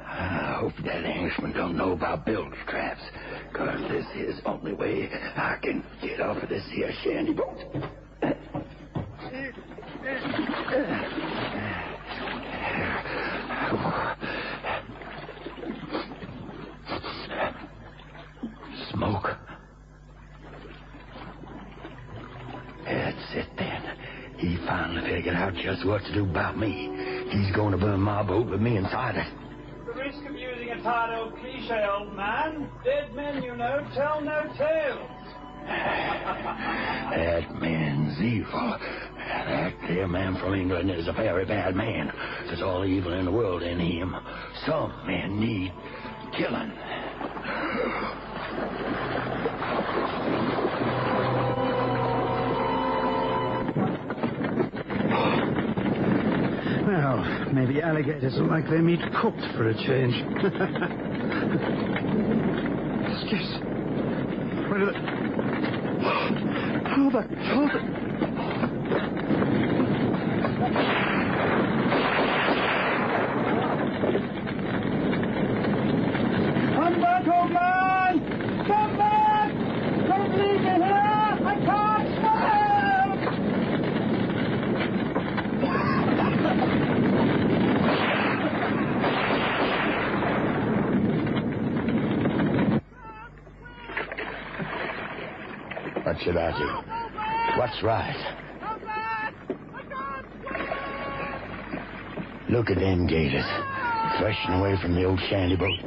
S9: I hope that Englishman don't know about bilge traps, because this is the only way I can get off of this here shanty boat. Smoke. That's it then. He finally figured out just what to do about me. He's going to burn my boat with me inside it.
S10: The risk of using a tired old cliche, old man. Dead men, you know, tell no tales.
S9: That man's evil. That there man from England is a very bad man. There's all evil in the world in him. Some men need killing.
S10: Well, maybe alligators will like their meat cooked for a change. Yes. Where did it... Oh, the... Come back, old man! Come back! Don't leave me here! I can't swim!
S9: What should I do? What's right? Look at them gators, threshing away from the old shanty boat.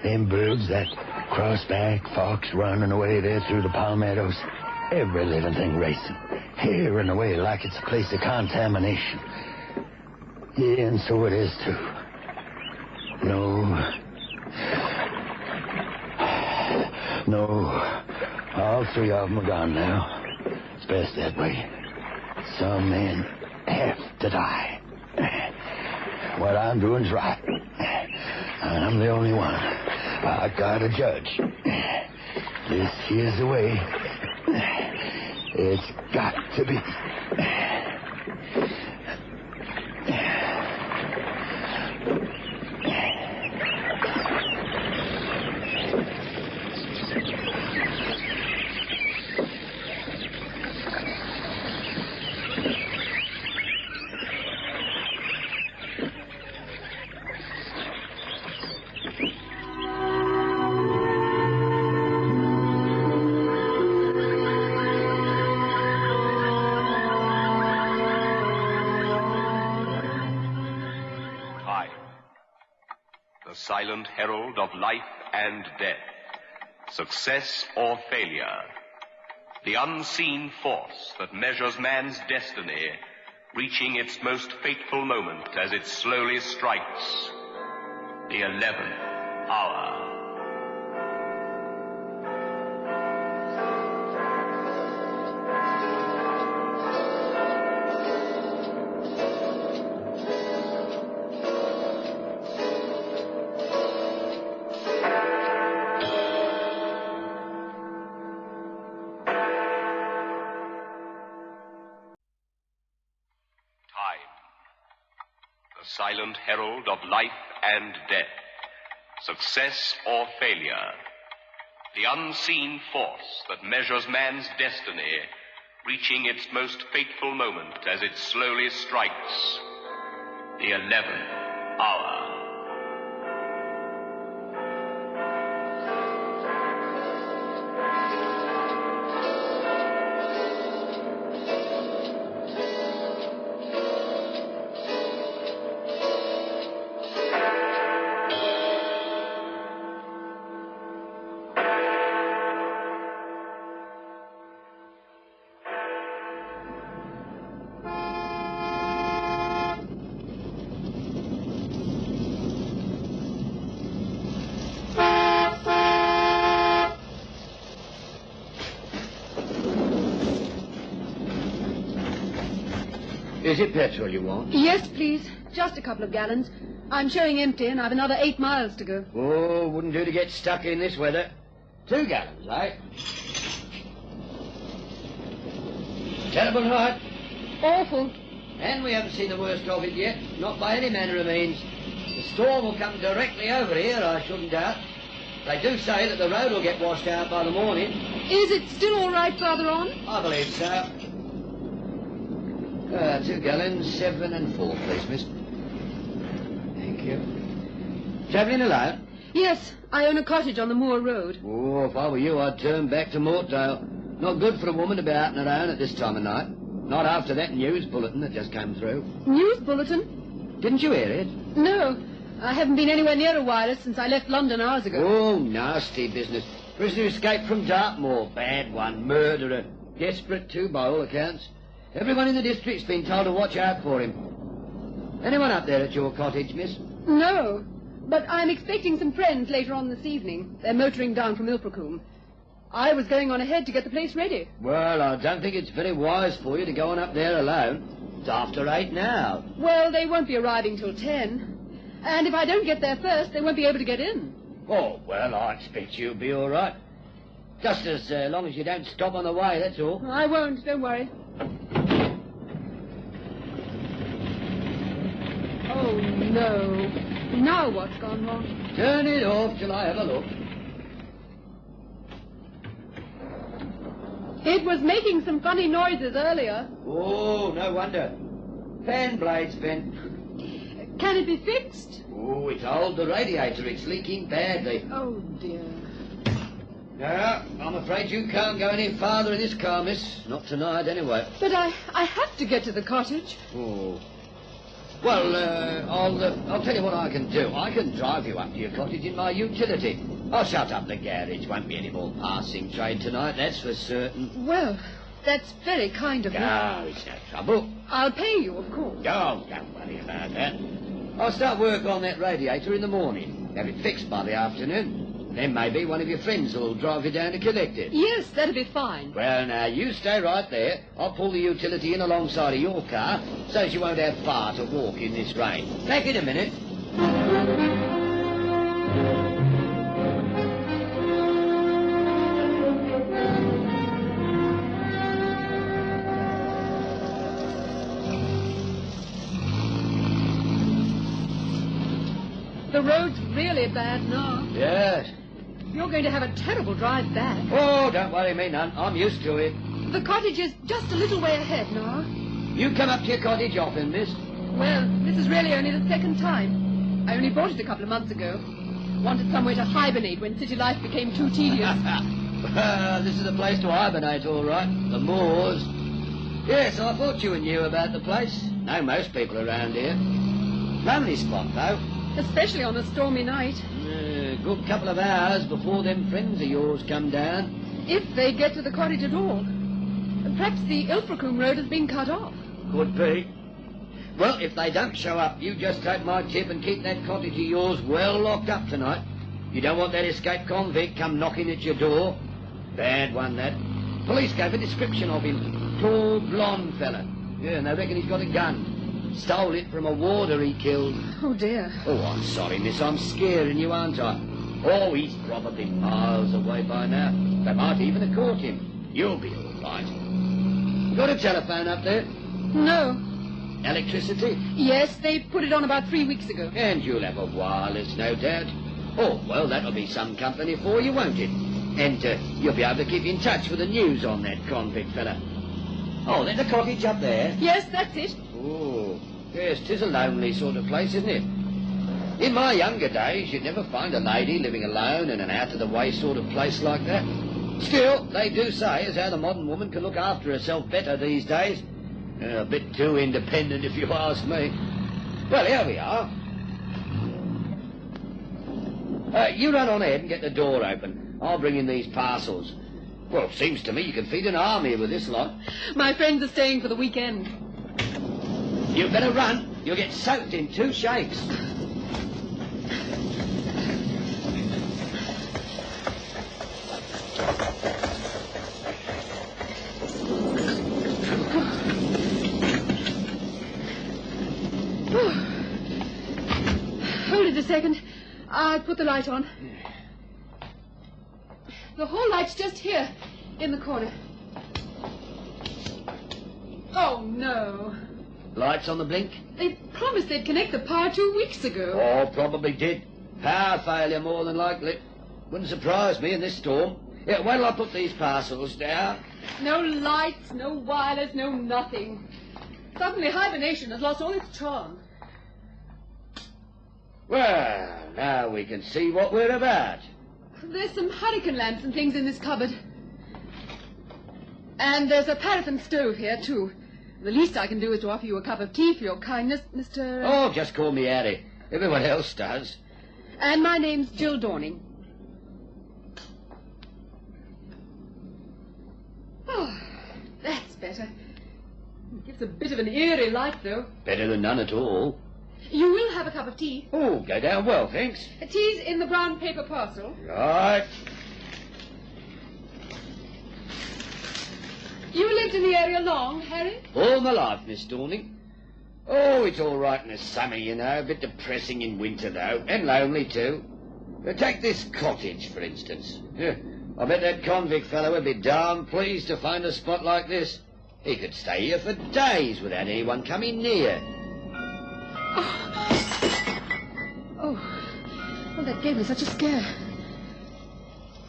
S9: Them birds, that crossback, fox running away there through the palmettos. Every living thing racing, tearing away like it's a place of contamination. Yeah, and so it is, too. No, all three of them are gone now. It's best that way. Some men have to die. What I'm doing's right. I'm the only one. I gotta judge. This here's the way. It's got to be.
S1: Silent herald of life and death, success or failure, the unseen force that measures man's destiny, reaching its most fateful moment as it slowly strikes the 11th hour. Silent herald of life and death, success or failure, the unseen force that measures man's destiny, reaching its most fateful moment as it slowly strikes the 11th hour.
S9: Is it petrol you want?
S12: Yes, please. Just a couple of gallons. I'm showing empty and I've another 8 miles to go.
S9: Oh, wouldn't do to get stuck in this weather. 2 gallons, eh? Terrible hot.
S12: Awful.
S9: And we haven't seen the worst of it yet. Not by any manner of means. The storm will come directly over here, I shouldn't doubt. They do say that the road will get washed out by the morning.
S12: Is it still all right farther on?
S9: I believe so. 2 gallons, 7 and 4, please, miss. Thank you. Travelling alone?
S12: Yes, I own a cottage on the Moor Road.
S9: Oh, if I were you, I'd turn back to Mortdale. Not good for a woman to be out on her own at this time of night. Not after that news bulletin that just came through.
S12: News bulletin?
S9: Didn't you hear it?
S12: No. I haven't been anywhere near a wireless since I left London hours ago.
S9: Oh, nasty business. Prisoner escaped from Dartmoor. Bad one. Murderer. Desperate, too, by all accounts. Everyone in the district's been told to watch out for him. Anyone up there at your cottage, miss?
S12: No, but I'm expecting some friends later on this evening. They're motoring down from Ilfracombe. I was going on ahead to get the place ready.
S9: Well, I don't think it's very wise for you to go on up there alone.
S13: It's after 8 now.
S12: Well, they won't be arriving till 10. And if I don't get there first, they won't be able to get in.
S13: Oh, well, I expect you'll be all right. Just as long as you don't stop on the way, that's all.
S12: I won't, don't worry. Oh, no. Now what's gone wrong?
S13: Turn it off till I have a look.
S12: It was making some funny noises earlier.
S13: Oh, no wonder. Fan blade's bent.
S12: Can it be fixed?
S13: Oh, it's old, the radiator. It's leaking badly.
S12: Oh, dear.
S13: No, I'm afraid you can't go any farther in this car, miss. Not tonight, anyway.
S12: But I have to get to the cottage.
S13: Oh. Well, I'll tell you what I can do. I can drive you up to your cottage in my utility. I'll shut up the garage. Won't be any more passing trade tonight, that's for certain.
S12: Well, that's very kind of you.
S13: No, it's no trouble.
S12: I'll pay you, of course.
S13: Oh, don't worry about that. I'll start work on that radiator in the morning. Have it fixed by the afternoon. Then maybe one of your friends will drive you down to collect it.
S12: Yes, that'll be fine.
S13: Well, now, you stay right there. I'll pull the utility in alongside of your car so as you won't have far to walk in this rain. Back in a minute.
S12: The road's really bad now.
S13: Yes.
S12: You're going to have a terrible drive back.
S13: Oh, don't worry me none. I'm used to it.
S12: The cottage is just a little way ahead now.
S13: You come up to your cottage often, miss?
S12: Well, this is really only the second time. I only bought it a couple of months ago. Wanted somewhere to hibernate when city life became too tedious.
S13: This is the place to hibernate, all right. The moors. Yes, I thought you knew about the place. Know most people around here. Lonely spot, though.
S12: Especially on a stormy night.
S13: Good couple of hours before them friends of yours come down.
S12: If they get to the cottage at all. Perhaps the Ilfracombe road has been cut off.
S13: Could be. Well, if they don't show up, you just take my tip and keep that cottage of yours well locked up tonight. You don't want that escaped convict come knocking at your door. Bad one, that. Police gave a description of him. Tall, blonde fella. Yeah, and they reckon he's got a gun. Stole it from a warder he killed.
S12: Oh, dear.
S13: Oh, I'm sorry, miss. I'm scaring you, aren't I? Oh, he's probably miles away by now. They might even have caught him. You'll be all right. You got a telephone up there?
S12: No.
S13: Electricity?
S12: Yes, they put it on about 3 weeks ago.
S13: And you'll have a wireless, no doubt. Oh, well, that'll be some company for you, won't it? And you'll be able to keep in touch with the news on that convict fella. Oh, there's a cottage up there.
S12: Yes, that's it.
S13: Oh, yes, 'tis a lonely sort of place, isn't it? In my younger days, you'd never find a lady living alone in an out-of-the-way sort of place like that. Still, they do say as how the modern woman can look after herself better these days. A bit too independent, if you ask me. Well, here we are. You run on ahead and get the door open. I'll bring in these parcels. Well, it seems to me you can feed an army with this lot.
S12: My friends are staying for the weekend.
S13: You better run. You'll get soaked in 2 shakes.
S12: Hold it a second. I'll put the light on. The hall light's just here, in the corner. Oh, no.
S13: Lights on the blink?
S12: They promised they'd connect the power 2 weeks ago.
S13: Oh, probably did. Power failure, more than likely. Wouldn't surprise me in this storm. Yeah, wait till I put these parcels down.
S12: No lights, no wireless, no nothing. Suddenly hibernation has lost all its charm.
S13: Well, now we can see what we're about.
S12: There's some hurricane lamps and things in this cupboard. And there's a paraffin stove here, too. The least I can do is to offer you a cup of tea for your kindness, Mr...
S13: Oh, just call me Harry. Everyone else does.
S12: And my name's Jill Dorning. Oh, that's better. It gives a bit of an eerie light, though.
S13: Better than none at all.
S12: You will have a cup of tea.
S13: Oh, go down well, thanks.
S12: Tea's in the brown paper parcel.
S13: Right.
S12: You lived in the area long, Harry?
S13: All my life, Miss Dorning. Oh, it's all right in the summer, you know. A bit depressing in winter, though. And lonely, too. Take this cottage, for instance. I bet that convict fellow would be darn pleased to find a spot like this. He could stay here for days without anyone coming near.
S12: Oh, that gave me such a scare.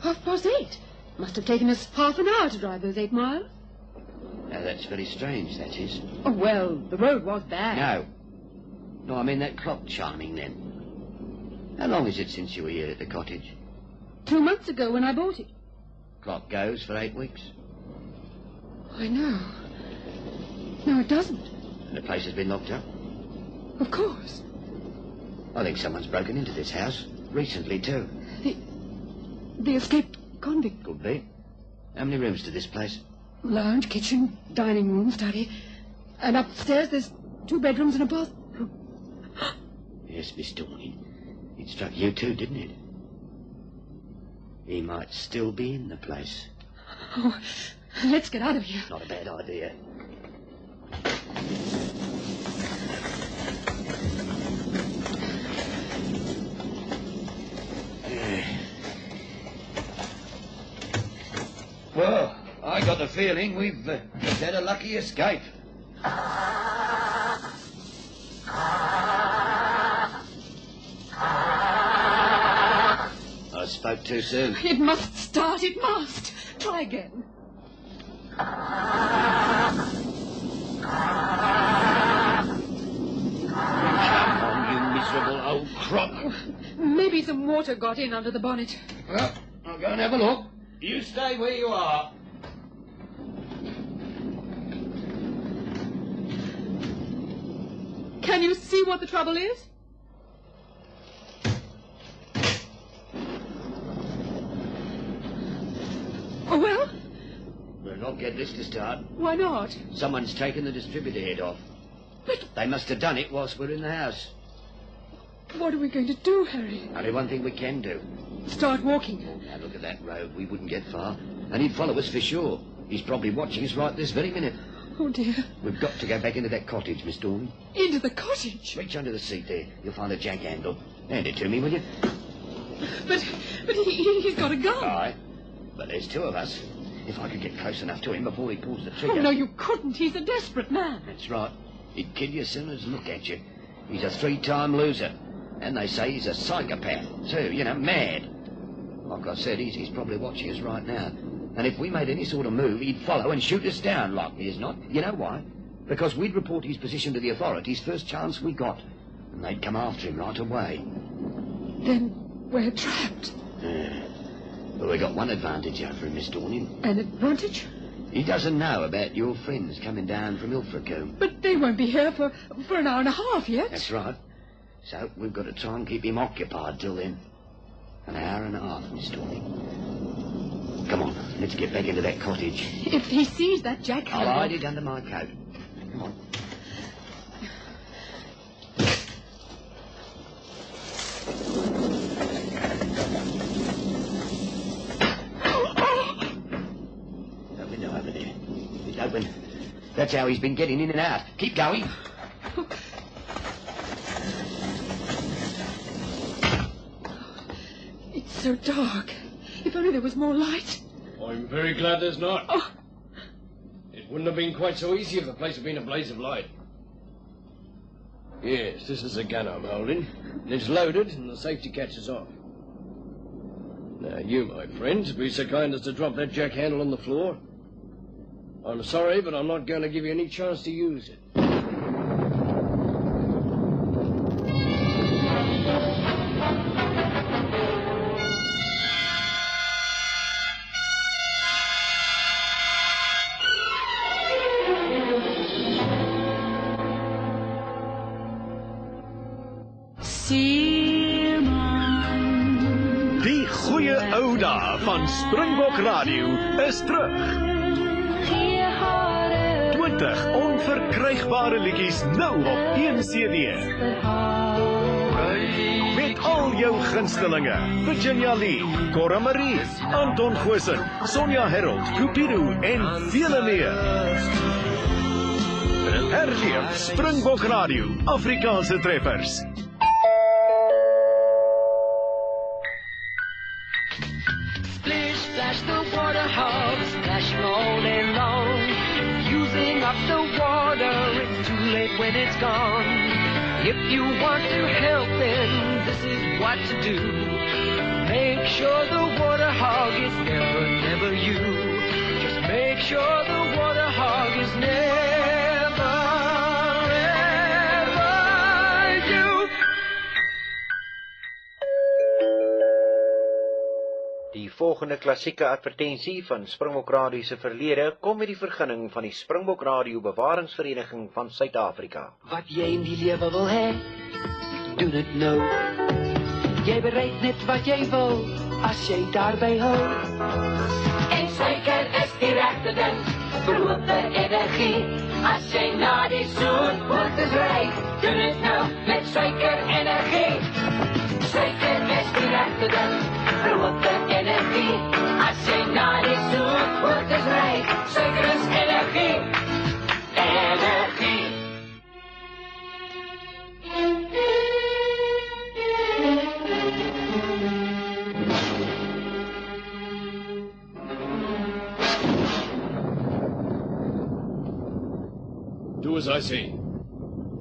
S12: 8:30. Must have taken us half an hour to drive those 8 miles.
S13: Now, that's very strange, that is.
S12: Oh, well, the road was bad.
S13: No, I mean that clock chiming then. How long is it since you were here at the cottage?
S12: 2 months ago when I bought it.
S13: Clock goes for 8 weeks.
S12: I know. No, it doesn't.
S13: And the place has been locked up?
S12: Of course.
S13: I think someone's broken into this house. Recently, too.
S12: The escaped convict.
S13: Could be. How many rooms to this place?
S12: Lounge, kitchen, dining room, study. And upstairs there's 2 bedrooms and a bathroom.
S13: Yes, Miss Dorning. It struck you too, didn't it? He might still be in the place.
S12: Oh, let's get out of here.
S13: Not a bad idea. Well, I got the feeling we've just had a lucky escape. I spoke too soon.
S12: It must start, it must. Try again.
S13: Come on, you miserable old crop.
S12: Maybe some water got in under the bonnet.
S13: Well, I'll go and have a look. You stay where you are.
S12: Can you see what the trouble is? Oh, well?
S13: We'll not get this to start.
S12: Why not?
S13: Someone's taken the distributor head off.
S12: But
S13: they must have done it whilst we're in the house.
S12: What are we going to do, Harry?
S13: Only one thing we can do.
S12: Start walking.
S13: Now look at that road. We wouldn't get far. And he'd follow us for sure. He's probably watching us right this very minute.
S12: Oh, dear.
S13: We've got to go back into that cottage, Miss Dorn.
S12: Into the cottage?
S13: Reach under the seat there. You'll find a jack handle. Hand it to me, will you?
S12: But he's got a gun.
S13: Aye. But there's 2 of us. If I could get close enough to him before he pulls the trigger...
S12: Oh, no, you couldn't. He's a desperate man.
S13: That's right. He'd kill you as soon as look at you. He's a 3-time loser. And they say he's a psychopath, too. You know, mad. Like I said, he's probably watching us right now. And if we made any sort of move, he'd follow and shoot us down, likely as not. You know why? Because we'd report his position to the authorities first chance we got. And they'd come after him right away.
S12: Then we're trapped.
S13: But we got one advantage over him, Miss Dorning.
S12: An advantage?
S13: He doesn't know about your friends coming down from Ilfracombe.
S12: But they won't be here for an hour and a half yet.
S13: That's right. So we've got to try and keep him occupied till then. An hour and a half, Miss Dorning. Come on, let's get back into that cottage.
S12: If he sees that jack handle...
S13: I'll hide it under my coat. Come on. That window over there. It's open. That's how he's been getting in and out. Keep going.
S12: It's so dark. If only there was more light.
S14: I'm very glad there's not.
S12: Oh.
S14: It wouldn't have been quite so easy if the place had been a blaze of light. Yes, this is a gun I'm holding. It's loaded and the safety catch is off. Now, you, my friend, be so kind as to drop that jack handle on the floor. I'm sorry, but I'm not going to give you any chance to use it.
S15: Die goeie ou dae van Springbok Radio is terug. 20 onverkrygbare liedjies nou op 1 CD. Met al jou gunstelinge. Virginia Lee, Cora Marie, Anton Goosen, Sonja Herold, Cupido en vele meer. Herleef Springbok Radio, Afrikaanse treffers.
S16: Splish, splash, the water hogs splashing all day long. Using up the water, it's too late when it's gone. If you want to help, then this is what to do. Make sure the water hog is never you. Just make sure the water hog is never, ever you.
S17: Die volgende klassieke advertensie van Springbok Radio se verlede kom met die vergunning van die Springbok Radio Bewaringsvereniging van Suid-Afrika.
S16: Wat jy in die lewe wil hê, doen dit nou. Jy bereik net wat jy wil, as jy daarby hou. En suiker is die regte ding, verhoogde energie. As jy na die zoetbooters ry, doen dit nou met suiker energie. Suiker is die regte ding, verhoogde energie. As jy na die zoetbooters ry, suiker is energie. Energie.
S14: Do as I say.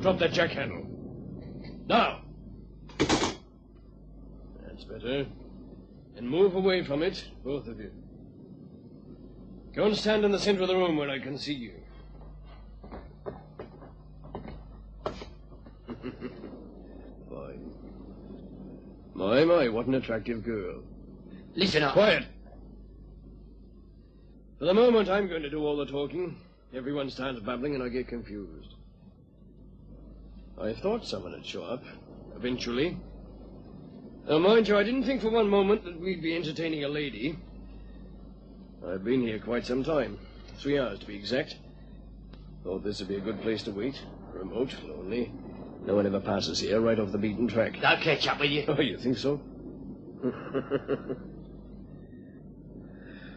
S14: Drop that jack handle. Now! That's better. And move away from it, both of you. Go and stand in the center of the room where I can see you. Fine. My, what an attractive girl.
S13: Listen up.
S14: Quiet! For the moment, I'm going to do all the talking. Everyone starts babbling and I get confused. I thought someone would show up, eventually. Now, mind you, I didn't think for one moment that we'd be entertaining a lady. I've been here quite some time. 3 hours, to be exact. Thought this would be a good place to wait. Remote, lonely. No one ever passes here, right off the beaten track.
S13: I'll catch up with you.
S14: Oh, you think so?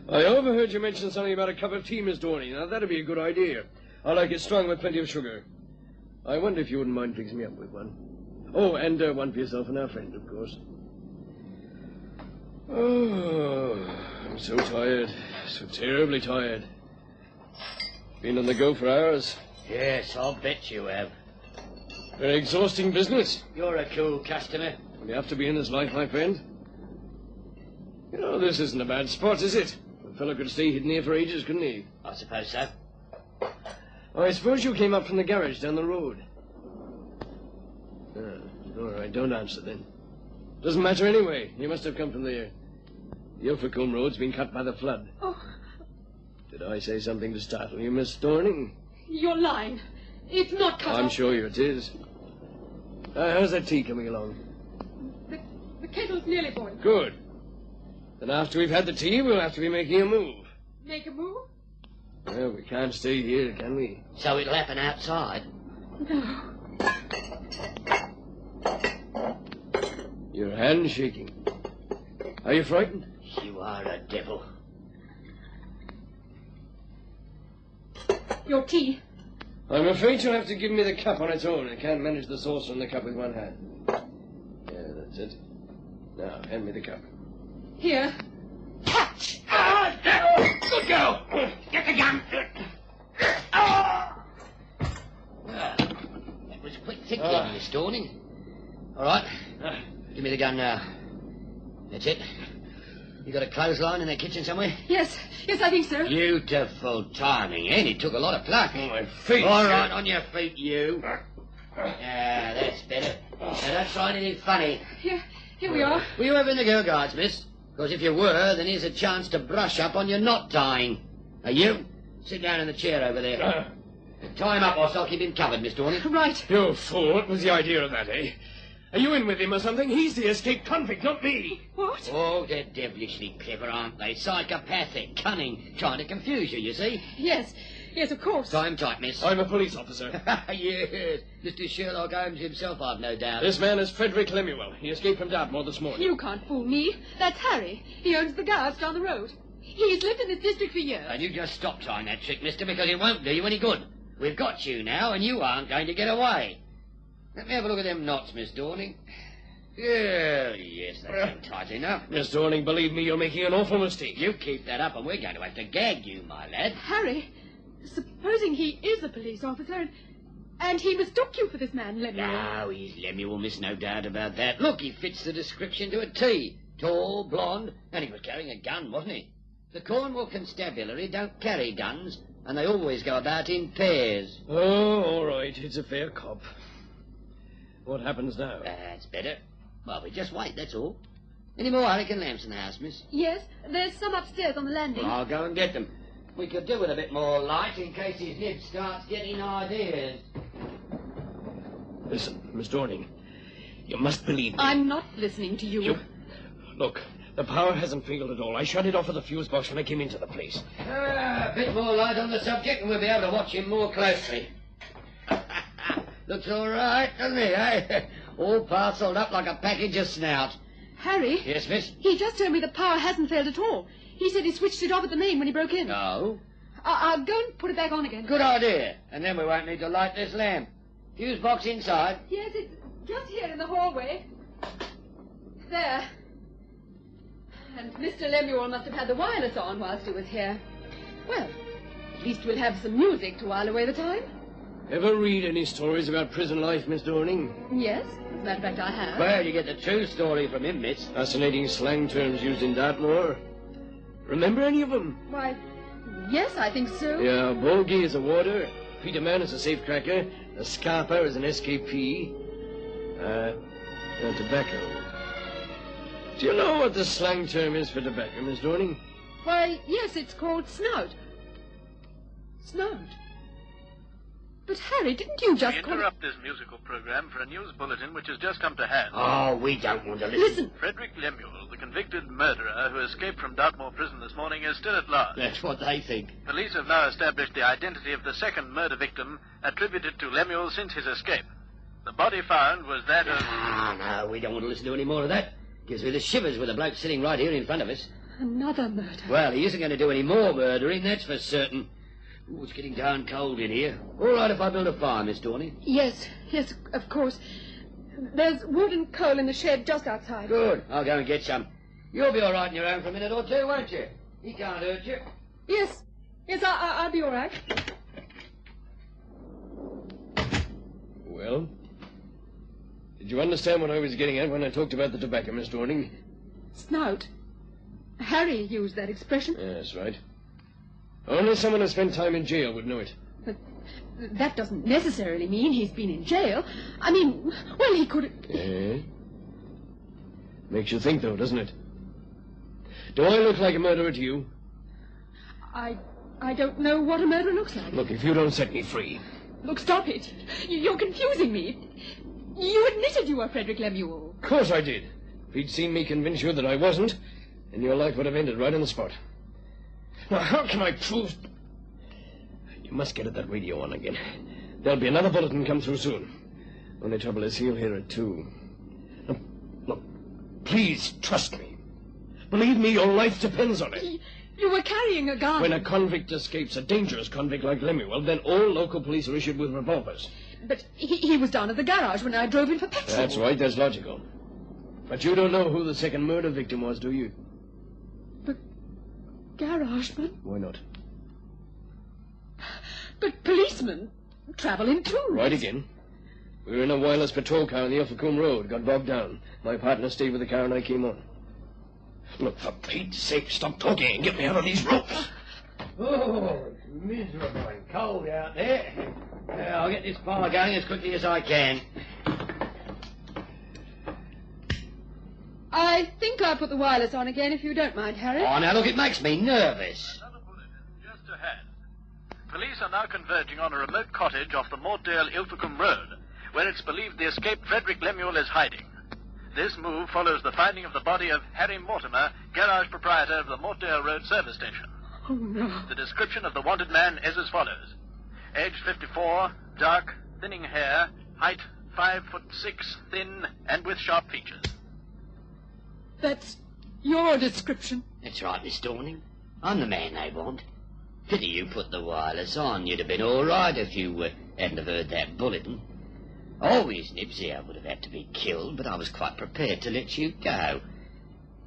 S14: I overheard you mention something about a cup of tea, Miss Dorney. Now, that'd be a good idea. I like it strong with plenty of sugar. I wonder if you wouldn't mind fixing me up with one. Oh, and one for yourself and our friend, of course. Oh, I'm so tired. So terribly tired. Been on the go for hours.
S13: Yes, I'll bet you have.
S14: Very exhausting business.
S13: You're a cool customer.
S14: You have to be in this life, my friend. You know, this isn't a bad spot, is it? A fellow could stay hidden here for ages, couldn't he?
S13: I suppose so.
S14: I suppose you came up from the garage down the road. All right, don't answer then. Doesn't matter anyway. You must have come from there. The Ilfracombe Road's been cut by the flood.
S12: Oh.
S14: Did I say something to startle you, Miss Thorning?
S12: You're lying. It's not cut
S14: I'm
S12: off.
S14: sure it is. How's that tea coming along?
S12: The kettle's nearly boiled.
S14: Good. Then after we've had the tea, we'll have to be making a move.
S12: Make a move?
S14: Well, we can't stay here, can we?
S13: So it'll happen outside?
S12: No.
S14: Your hand's shaking. Are you frightened?
S13: You are a devil.
S12: Your tea.
S14: I'm afraid you'll have to give me the cup on its own. I can't manage the saucer and the cup with one hand. Yeah, that's it. Now, hand me the cup.
S12: Here.
S13: Catch! Ah, devil! Good girl! Get the gun! That was a quick thinking, Miss Dorning. All right. Give me the gun now. That's it. You got a clothesline in the kitchen somewhere?
S12: Yes, I think so.
S13: Beautiful timing, and it took a lot of pluck.
S14: My feet.
S13: All right, on your feet, you. Ah, that's better. Now, don't try anything funny.
S12: Here we are.
S13: Were you ever in the Girl Guides, miss? Because if you were, then here's a chance to brush up on your knot tying. Now, you, sit down in the chair over there. Tie him up, or I'll keep him covered, Miss Dorney.
S12: Right.
S14: You fool, what was the idea of that, eh? Are you in with him or something? He's the escaped convict, not me.
S12: What?
S13: Oh, they're devilishly clever, aren't they? Psychopathic, cunning, trying to confuse you, you see?
S12: Yes, Yes, of course.
S13: Time tight, miss.
S14: I'm a police officer.
S13: Yes, Mr. Sherlock Holmes himself, I've no doubt.
S14: This man is Frederick Lemuel. He escaped from Dartmoor this morning.
S12: You can't fool me. That's Harry. He owns the garage down the road. He's lived in this district for years.
S13: And you just stop trying that trick, mister, because it won't do you any good. We've got you now, and you aren't going to get away. Let me have a look at them knots, Miss Dorning. Yeah, yes, that's tight enough.
S14: Miss Dorning, believe me, you're making an awful mistake.
S13: You keep that up, and we're going to have to gag you, my lad.
S12: Harry, supposing he is a police officer, and he mistook you for this man, Lemuel.
S13: No, he's Lemuel, miss, no doubt about that. Look, he fits the description to a T. Tall, blonde, and he was carrying a gun, wasn't he? The Cornwall Constabulary don't carry guns, and they always go about in pairs.
S14: Oh, all right. It's a fair cop. What happens now?
S13: That's better. Well, we just wait, that's all. Any more hurricane lamps in the house, miss?
S12: Yes, there's some upstairs on the landing.
S13: Well, I'll go and get them. We could do with a bit more light in case his nib starts getting ideas.
S14: Listen, Miss Dorning, you must believe me.
S12: I'm not listening to you.
S14: Look, the power hasn't failed at all. I shut it off with the fuse box when I came into the place.
S13: A bit more light on the subject and we'll be able to watch him more closely. Looks all right, doesn't he, eh? All parcelled up like a package of snout.
S12: Harry?
S13: Yes, miss?
S12: He just told me the power hasn't failed at all. He said he switched it off at the main when he broke in.
S13: No.
S12: I'll go and put it back on again.
S13: Good idea. And then we won't need to light this lamp. Fuse box inside.
S12: Yes, it's just here in the hallway. There. And Mr. Lemuel must have had the wireless on whilst he was here. Well, at least we'll have some music to while away the time.
S14: Ever read any stories about prison life, Miss Dorning?
S12: Yes, as a matter of fact, I have.
S13: Well, you get the true story from him, miss.
S14: Fascinating slang terms used in Dartmoor. Remember any of them?
S12: Why, yes, I think so.
S14: Yeah, Bogey is a warder, Peterman is a safecracker, a Scarper is an escapee, tobacco. Do you know what the slang term is for tobacco, Miss Dorning?
S12: Why, yes, it's called snout. Snout? But, Harry, didn't you just
S18: We interrupt this musical program for a news bulletin which has just come to hand.
S13: Oh, we don't want to listen.
S18: Frederick Lemuel, the convicted murderer who escaped from Dartmoor prison this morning, is still at large.
S13: That's what they think.
S18: Police have now established the identity of the second murder victim attributed to Lemuel since his escape. The body found was that of...
S13: No, we don't want to listen to any more of that. Gives me the shivers with a bloke sitting right here in front of us.
S12: Another murder.
S13: Well, he isn't going to do any more murdering, that's for certain. Ooh, it's getting darn cold in here. All right if I build a fire, Miss Dorney?
S12: Yes, of course. There's wood and coal in the shed just outside.
S13: Good. I'll go and get some. You'll be all right on your own for a minute or two, won't you? He can't hurt you.
S12: Yes, I'll be all right.
S14: Well? Did you understand what I was getting at when I talked about the tobacco, Miss Dorning?
S12: Snout. Harry used that expression.
S14: Yes, right. Only someone who spent time in jail would know it.
S12: But that doesn't necessarily mean he's been in jail. I mean, well, he could...
S14: Eh? Makes you think, though, doesn't it? Do I look like a murderer to you?
S12: I don't know what a murderer looks like.
S14: Look, if you don't set me free...
S12: Look, stop it. You're confusing me. You admitted you were Frederick Lemuel.
S14: Of course I did. If he'd seen me convince you that I wasn't, then your life would have ended right on the spot. Now, how can I prove... You must get that radio on again. There'll be another bulletin come through soon. Only trouble is he'll hear it, too. Now, look, please trust me. Believe me, your life depends on it.
S12: You were carrying a gun.
S14: When a convict escapes, a dangerous convict like Lemuel, then all local police are issued with revolvers.
S12: But he was down at the garage when I drove in for petrol.
S14: That's right, that's logical. But you don't know who the second murder victim was, do you?
S12: Garageman?
S14: Why not?
S12: But policemen travel in twos.
S14: Right again. We were in a wireless patrol car on the Ilfracombe Road, got bogged down. My partner stayed with the car and I came on. Look, for Pete's sake, stop talking and get me out of these ropes.
S13: Oh, it's miserable and cold out there. I'll get this fire going as quickly as I can.
S12: I think I'll put the wireless on again, if you don't mind, Harry.
S13: Oh, now look, it makes me nervous.
S18: Another bulletin just ahead. Police are now converging on a remote cottage off the Mortdale-Ilfracombe Road, where it's believed the escaped Frederick Lemuel is hiding. This move follows the finding of the body of Harry Mortimer, garage proprietor of the Mortdale Road service station. Oh, no. The description of the wanted man is as follows. Age 54, dark, thinning hair, height 5'6", thin, and with sharp features.
S12: That's your description.
S13: That's right, Miss Dorning. I'm the man they want. Pity you put the wireless on. You'd have been all right if you hadn't have heard that bulletin. Always, Nibsy, I would have had to be killed, but I was quite prepared to let you go.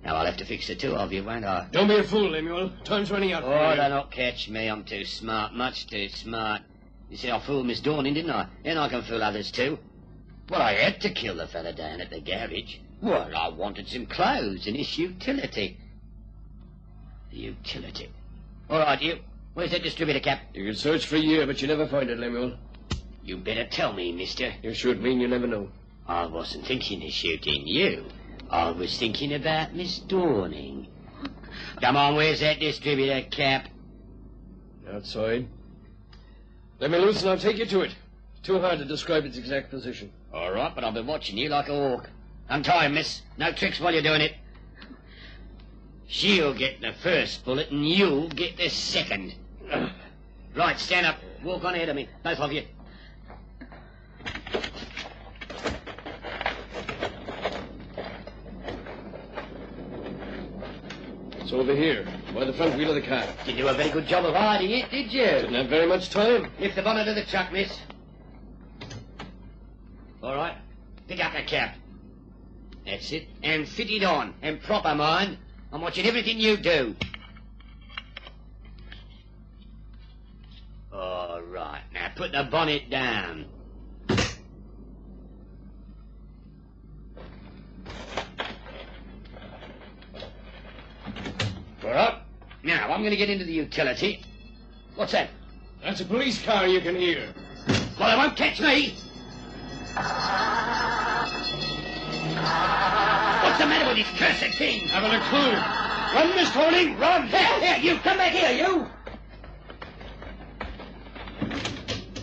S13: Now I'll have to fix the two of you, won't I?
S14: Don't be a fool, Lemuel. Time's running out.
S13: Oh, they'll not catch me. I'm too smart, much too smart. You see, I fooled Miss Dorning, didn't I? And I can fool others too. Well, I had to kill the fella down at the garage. Well, I wanted some clothes and his utility. Utility. All right, you. Where's that distributor cap?
S14: You can search for a year, but you never find it, Lemuel.
S13: You better tell me, mister.
S14: You should mean you never know.
S13: I wasn't thinking of shooting you. I was thinking about Miss Dorning. Come on, where's that distributor cap?
S14: Outside. Let me loose and I'll take you to it. Too hard to describe its exact position.
S13: All right, but I've been watching you like a hawk. Untie him, miss. No tricks while you're doing it. She'll get the first bullet and you'll get the second. Right, stand up. Walk on ahead of me, both of you.
S14: It's over here, by the front wheel of the car.
S13: Didn't do a very good job of hiding it, did you?
S14: Didn't have very much time.
S13: Lift the bonnet of the truck, miss. All right, pick up the cap. That's it, and fit it on. And proper, mind. I'm watching everything you do. All right, now put the bonnet down. All right, now I'm going to get into the utility. What's that?
S14: That's a police car you can hear.
S13: Well, it won't catch me. What's the matter with this cursed thing?
S14: Haven't a clue. Run, Miss Dorning, run!
S13: Here, you, come back here, you!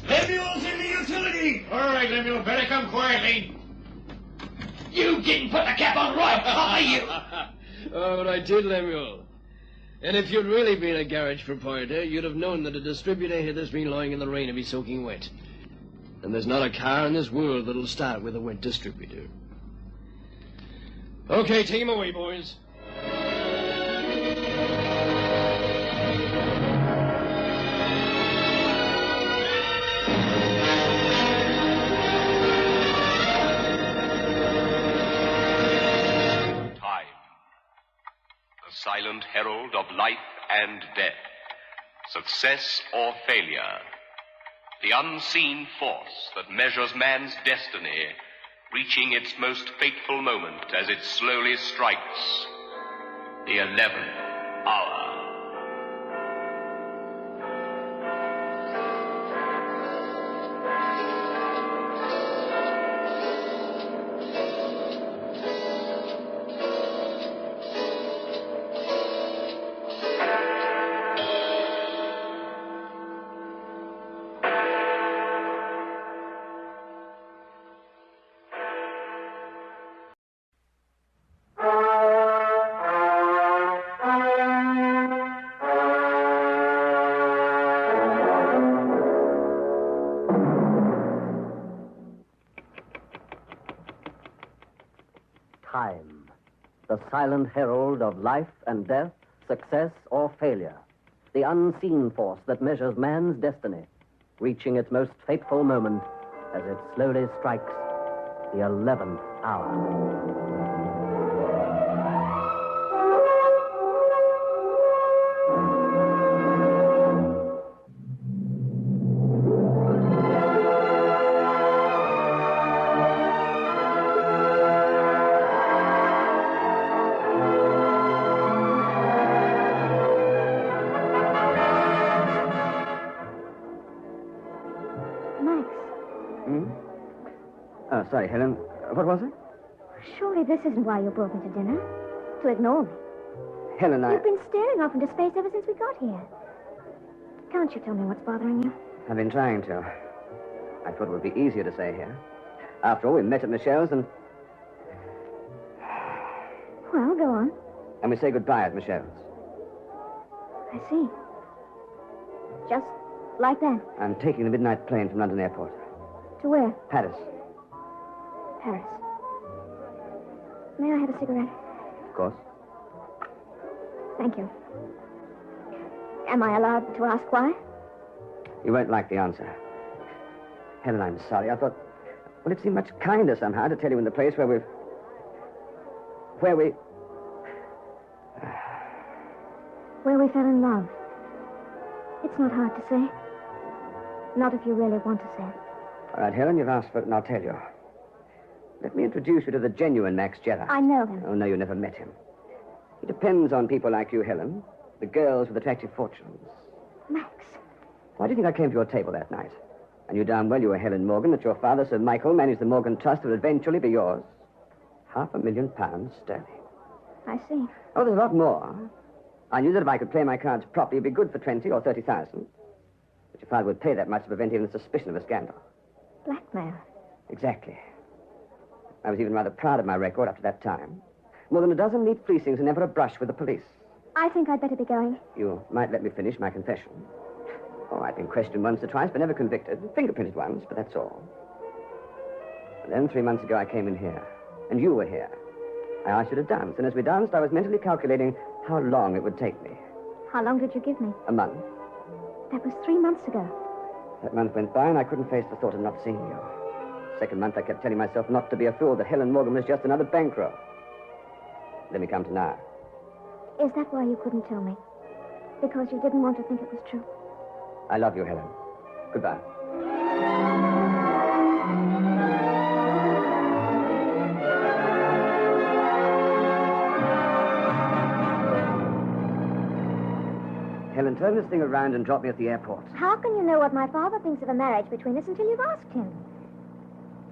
S14: Lemuel's in the utility! All right, Lemuel, better come quietly.
S13: You didn't put the cap on right, are you?
S14: Oh, but I did, Lemuel. And if you'd really been a garage proprietor, you'd have known that a distributor here has been lying in the rain and be soaking wet. And there's not a car in this world that'll start with a wet distributor. Okay, take him away, boys.
S1: Silent herald of life and death, success or failure, the unseen force that measures man's destiny, reaching its most fateful moment as it slowly strikes the 11th hour.
S19: Time, the silent herald of life and death, success or failure, the unseen force that measures man's destiny, reaching its most fateful moment as it slowly strikes the 11th hour.
S2: Sorry, Helen. What was it?
S6: Surely this isn't why you brought me to dinner. To ignore me.
S2: Helen,
S6: You've been staring off into space ever since we got here. Can't you tell me what's bothering you?
S2: I've been trying to. I thought it would be easier to stay here. After all, we met at Michelle's and...
S6: Well, go on.
S2: And we say goodbye at Michelle's.
S6: I see. Just like that.
S2: I'm taking the midnight plane from London Airport.
S6: To where?
S2: Paris.
S6: Paris. May I have a cigarette?
S2: Of course.
S6: Thank you. Am I allowed to ask why?
S2: You won't like the answer. Helen, I'm sorry. I thought... Well, it seemed much kinder somehow to tell you in the place where we...
S6: Where we fell in love. It's not hard to say. Not if you really want to say it.
S2: All right, Helen, you've asked for it, and I'll tell you. Let me introduce you to the genuine Max Gerard.
S6: I know him.
S2: Oh, no, you never met him. He depends on people like you, Helen. The girls with attractive fortunes.
S6: Max.
S2: Why do you think I came to your table that night? I knew darn well you were Helen Morgan, that your father, Sir Michael, managed the Morgan Trust that would eventually be yours. £500,000 sterling.
S6: I see.
S2: Oh, there's a lot more. I knew that if I could play my cards properly, it'd be good for 20 or 30,000. But your father would pay that much to prevent even the suspicion of a scandal.
S6: Blackmail.
S2: Exactly. I was even rather proud of my record up to that time. More than a dozen neat fleecings and never a brush with the police.
S6: I think I'd better be going.
S2: You might let me finish my confession. Oh, I've been questioned once or twice, but never convicted. Fingerprinted once, but that's all. And then 3 months ago, I came in here. And you were here. I asked you to dance, and as we danced, I was mentally calculating how long it would take me.
S6: How long did you give me?
S2: A month.
S6: That was 3 months ago.
S2: That month went by, and I couldn't face the thought of not seeing you. Second month, I kept telling myself not to be a fool, that Helen Morgan was just another bankroll. Then we come to now.
S6: Is that why you couldn't tell me? Because you didn't want to think it was true?
S2: I love you, Helen. Goodbye. Helen, turn this thing around and drop me at the airport.
S6: How can you know what my father thinks of a marriage between us until you've asked him?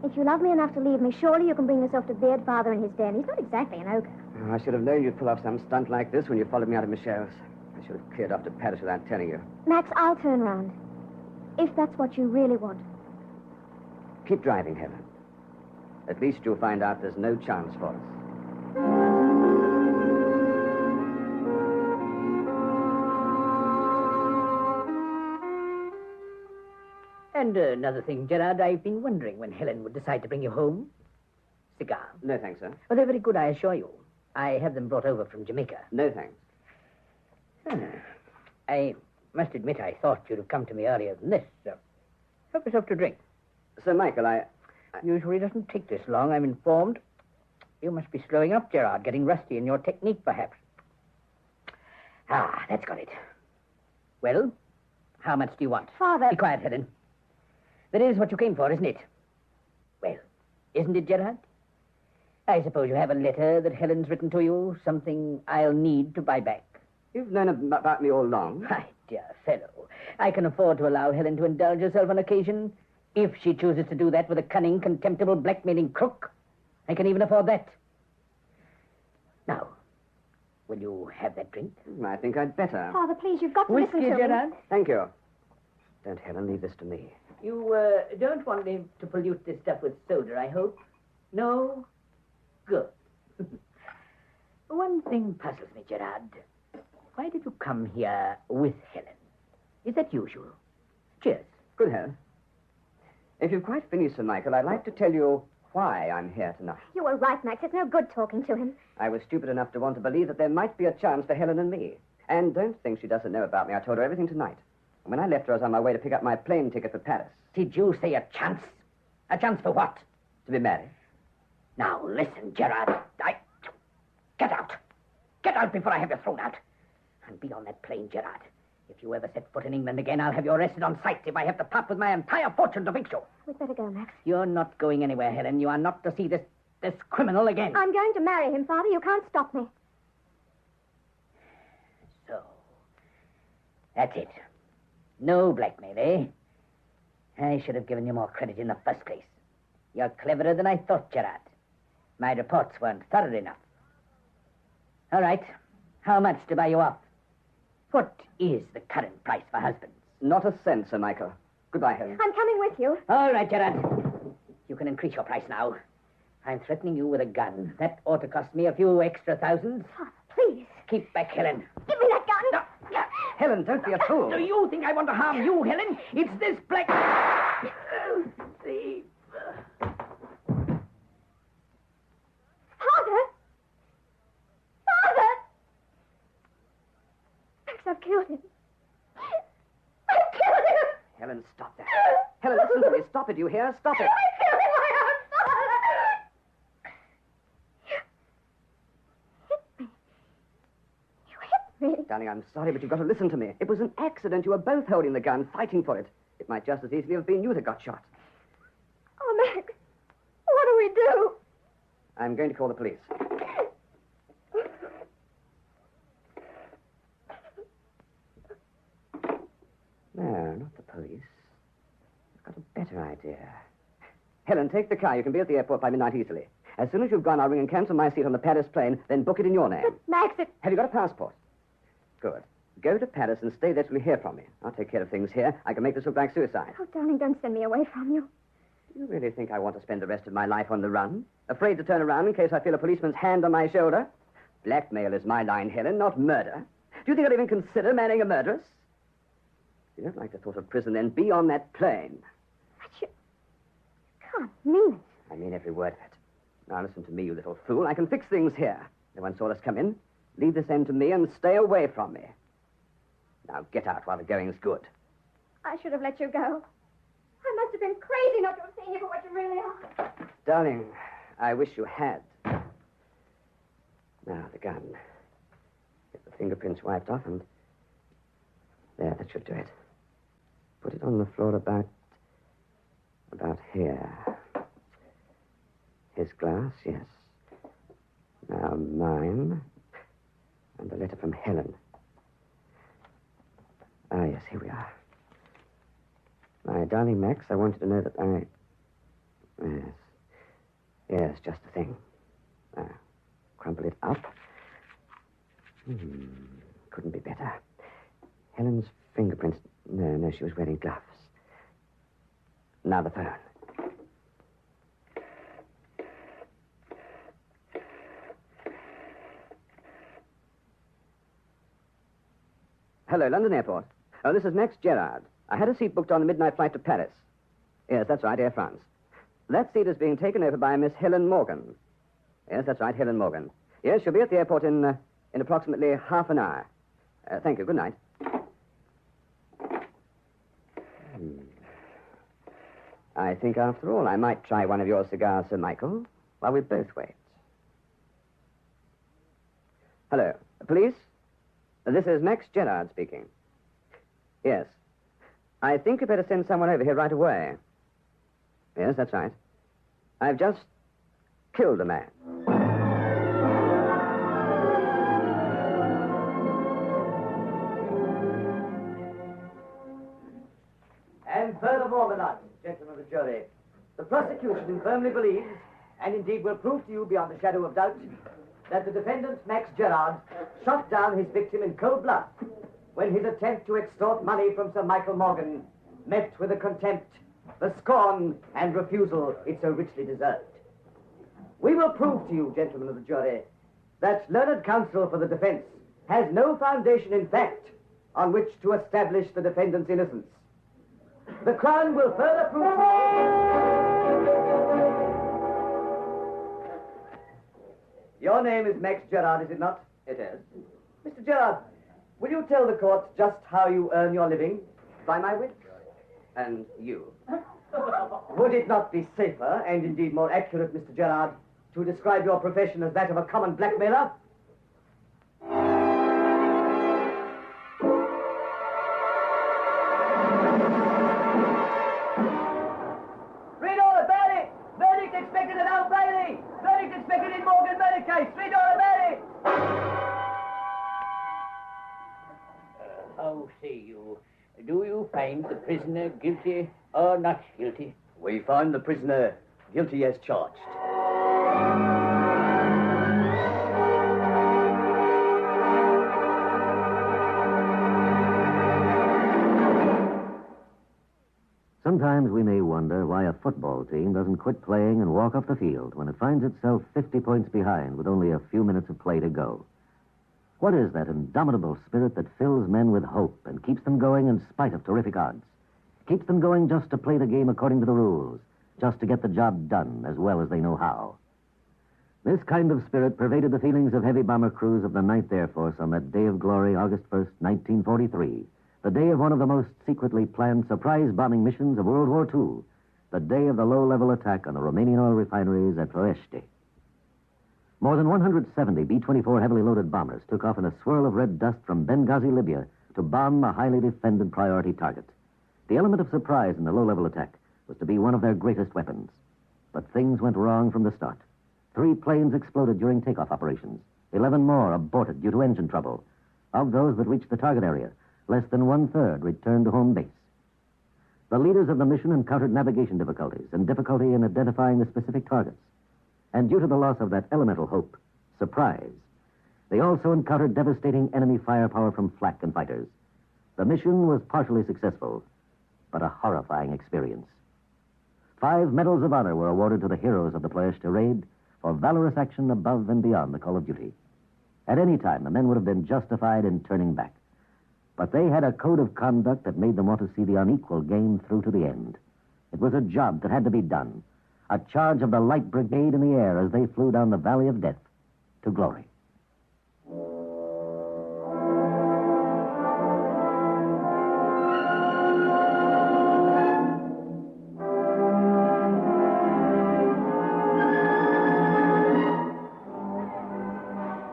S6: If you love me enough to leave me, surely you can bring yourself to Beard Father in his den. He's not exactly an ogre.
S2: Oh, I should have known you'd pull off some stunt like this when you followed me out of Michelle's. I should have cleared off to Paris without telling you.
S6: Max, I'll turn round. If that's what you really want.
S2: Keep driving, Helen. At least you'll find out there's no chance for us.
S20: And another thing, Gerard, I've been wondering when Helen would decide to bring you home. Cigar.
S2: No, thanks, sir.
S20: Well, they're very good, I assure you. I have them brought over from Jamaica.
S2: No, thanks.
S20: I must admit I thought you'd have come to me earlier than this. Help yourself to drink.
S2: Sir Michael, I...
S20: Usually doesn't take this long, I'm informed. You must be slowing up, Gerard, getting rusty in your technique, perhaps. Ah, that's got it. Well, how much do you want?
S6: Father...
S20: Be quiet, Helen. That is what you came for, isn't it? Well, isn't it, Gerard? I suppose you have a letter that Helen's written to you, something I'll need to buy back.
S2: You've known about me all along.
S20: My dear fellow, I can afford to allow Helen to indulge herself on occasion, if she chooses to do that with a cunning, contemptible, blackmailing crook. I can even afford that. Now, will you have that drink?
S2: I think I'd better.
S6: Father, please, you've got to
S20: Whiskey,
S6: listen to
S20: Gerard?
S6: me.
S2: Thank you. Don't, Helen, leave this to me.
S20: You don't want me to pollute this stuff with soda, I hope? No? Good. One thing puzzles me, Gerard. Why did you come here with Helen? Is that usual? Cheers.
S2: Good, Helen. If you've quite finished, Sir Michael, I'd like to tell you why I'm here tonight.
S6: You were right, Max. It's no good talking to him.
S2: I was stupid enough to want to believe that there might be a chance for Helen and me. And don't think she doesn't know about me. I told her everything tonight. And when I left her, I was on my way to pick up my plane ticket for Paris.
S20: Did you say a chance? A chance for what?
S2: To be married.
S20: Now, listen, Gerard. Get out. Get out before I have you thrown out. And be on that plane, Gerard. If you ever set foot in England again, I'll have you arrested on sight if I have to part with my entire fortune to fix you.
S6: We'd better go, Max.
S20: You're not going anywhere, Helen. You are not to see this criminal again.
S6: I'm going to marry him, Father. You can't stop me.
S20: So, that's it. No blackmail, eh? I should have given you more credit in the first place. You're cleverer than I thought, Gerard. My reports weren't thorough enough. All right. How much to buy you off? What is the current price for husbands?
S2: Not a cent, Sir Michael. Goodbye, Helen.
S6: I'm coming with you.
S20: All right, Gerard. You can increase your price now. I'm threatening you with a gun. That ought to cost me a few extra thousands.
S6: Father, please.
S20: Keep back, Helen.
S6: Give me that gun.
S20: No.
S2: Helen, don't be a fool.
S20: Do you think I want to harm you, Helen? It's this black...
S6: Thief. Father! Father! Max, I've killed him. I've killed him!
S2: Helen, stop that. Helen, listen to me. Stop it, you hear? Stop it.
S6: I killed my own father!
S2: Me. Darling, I'm sorry, but you've got to listen to me. It was an accident. You were both holding the gun, fighting for it. It might just as easily have been you that got shot.
S6: Oh, Max, what do we do?
S2: I'm going to call the police. No, not the police. I've got a better idea. Helen, take the car. You can be at the airport by midnight easily. As soon as you've gone, I'll ring and cancel my seat on the Paris plane, then book it in your name.
S6: But, Max,
S2: Have you got a passport? Good. Go to Paris and stay there till you hear from me. I'll take care of things here. I can make this look like suicide.
S6: Oh, darling, don't send me away from you.
S2: Do you really think I want to spend the rest of my life on the run? Afraid to turn around in case I feel a policeman's hand on my shoulder? Blackmail is my line, Helen, not murder. Do you think I'd even consider marrying a murderess? If you don't like the thought of prison, then be on that plane.
S6: But you can't mean it.
S2: I mean every word of it. Now listen to me, you little fool. I can fix things here. No one saw us come in. Leave this end to me and stay away from me. Now get out while the going's good.
S6: I should have let you go. I must have been crazy not to have seen you for what you really are.
S2: Darling, I wish you had. Now, the gun. Get the fingerprints wiped off and... There, that should do it. Put it on the floor about here. His glass, yes. Now mine. And a letter from Helen. Ah, yes, here we are. My darling Max, I want you to know that I... Yes. Yes, just the thing. Crumple it up. Couldn't be better. Helen's fingerprints... No, she was wearing gloves. Now the phone. Hello, London Airport. Oh, this is Max Gerard. I had a seat booked on the midnight flight to Paris. Yes, that's right, Air France. That seat is being taken over by Miss Helen Morgan. Yes, that's right, Helen Morgan. Yes, she'll be at the airport in approximately half an hour. Thank you. Good night. I think, after all, I might try one of your cigars, Sir Michael, while we both wait. Hello. Police? This is Max Gerard speaking. Yes. I think you'd better send someone over here right away. Yes, that's right. I've just killed a man.
S20: And furthermore, my lord, gentlemen of the jury, the prosecution firmly believes, and indeed will prove to you beyond a shadow of doubt, that the defendant, Max Gerard, shot down his victim in cold blood when his attempt to extort money from Sir Michael Morgan met with the contempt, the scorn, and refusal it so richly deserved. We will prove to you, gentlemen of the jury, that learned counsel for the defense has no foundation in fact on which to establish the defendant's innocence. The Crown will further prove to you... Your name is Max Gerard, is it not? It is. Mr. Gerard, will you tell the court just how you earn your living? By my wit? And you? Would it not be safer, and indeed more accurate, Mr. Gerard, to describe your profession as that of a common blackmailer? Read all about it! Verdict expected at Old Bailey! Verdict expected in Morgan murder case! Read all about it!
S21: How say you? Do you find the prisoner guilty or not guilty?
S20: We find the prisoner guilty as charged.
S22: Sometimes we may wonder why a football team doesn't quit playing and walk off the field when it finds itself 50 points behind with only a few minutes of play to go. What is that indomitable spirit that fills men with hope and keeps them going in spite of terrific odds? Keeps them going just to play the game according to the rules, just to get the job done as well as they know how. This kind of spirit pervaded the feelings of heavy bomber crews of the 9th Air Force on that day of glory, August 1st, 1943, the day of one of the most secretly planned surprise bombing missions of World War II, the day of the low-level attack on the Romanian oil refineries at Ploiești. More than 170 B-24 heavily loaded bombers took off in a swirl of red dust from Benghazi, Libya, to bomb a highly defended priority target. The element of surprise in the low-level attack was to be one of their greatest weapons. But things went wrong from the start. 3 planes exploded during takeoff operations. 11 more aborted due to engine trouble. Of those that reached the target area, less than 1/3 returned to home base. The leaders of the mission encountered navigation difficulties and difficulty in identifying the specific targets. And due to the loss of that elemental hope, surprise, they also encountered devastating enemy firepower from flak and fighters. The mission was partially successful, but a horrifying experience. 5 medals of honor were awarded to the heroes of the Ploiești raid for valorous action above and beyond the call of duty. At any time, the men would have been justified in turning back. But they had a code of conduct that made them want to see the unequal game through to the end. It was a job that had to be done. A charge of the Light Brigade in the air as they flew down the Valley of Death to glory.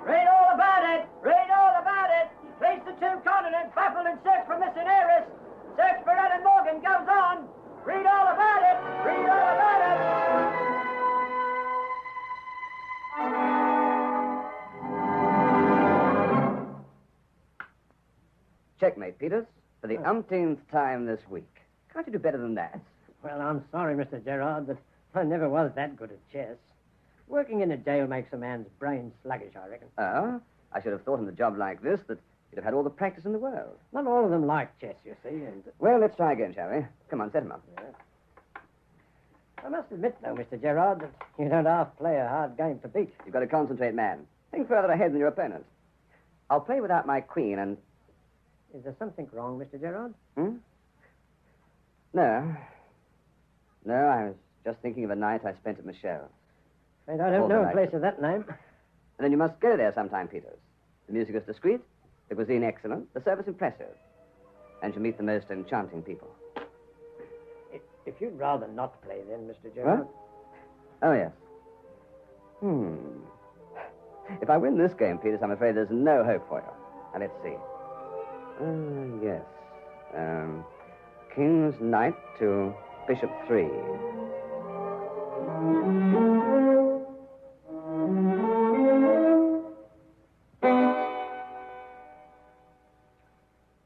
S4: Read all about it! Read all about it! Trace the 2 continents, baffled and search for missing heiress. Search for Ellen Morgan goes on. Read all about it! Read all about it!
S5: Checkmate, Peters. For the umpteenth time this week. Can't you do better than that?
S21: Well, I'm sorry, Mr. Gerard, but I never was that good at chess. Working in a jail makes a man's brain sluggish, I reckon.
S5: Oh? I should have thought in a job like this that you'd have had all the practice in the world.
S21: Not all of them like chess, you see, and...
S5: Well, let's try again, shall we? Come on, set him up.
S21: Yeah. I must admit, though, Mr. Gerard, that you don't half play a hard game to beat.
S5: You've got to concentrate, man. Think further ahead than your opponent. I'll play without my queen and...
S21: Is there something wrong, Mr. Gerard?
S5: Hmm? No. No, I was just thinking of a night I spent at Michelle's.
S21: I don't know a place of that name.
S5: And then you must go there sometime, Peters. The music is discreet, the cuisine excellent, the service impressive. And you meet the most enchanting people.
S21: If you'd rather not play, then, Mr. Gerard.
S5: What? Oh, yes. If I win this game, Peters, I'm afraid there's no hope for you. Now, let's see. Yes. King's Knight to Bishop 3.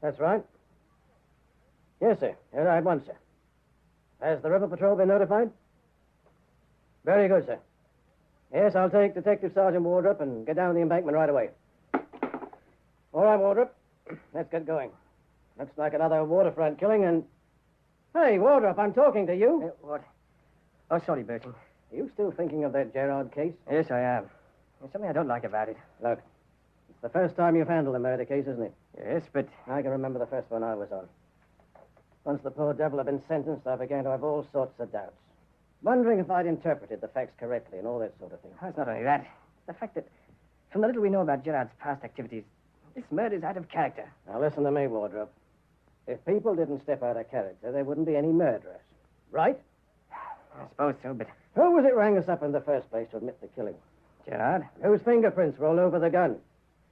S21: That's right. Yes, sir. Here at once, sir. Has the River Patrol been notified? Very good, sir. Yes, I'll take Detective Sergeant Wardrop and get down the embankment right away. All right, Wardrop. Let's get going. Looks like another waterfront killing and... Hey, Wardrop, I'm talking to you.
S23: What? Oh, sorry, Bertie.
S21: Are you still thinking of that Gerard case?
S23: Yes, I am. There's something I don't like about it.
S21: Look, it's the first time you've handled a murder case, isn't it?
S23: Yes, but...
S21: I can remember the first one I was on. Once the poor devil had been sentenced, I began to have all sorts of doubts. Wondering if I'd interpreted the facts correctly and all that sort of thing.
S23: Oh, it's not only that. The fact that, from the little we know about Gerard's past activities, this murder's out of character.
S21: Now, listen to me, Wardrop. If people didn't step out of character, there wouldn't be any murderers. Right?
S23: I suppose so, but...
S21: Who was it rang us up in the first place to admit the killing?
S23: Gerard?
S21: Whose fingerprints were all over the gun?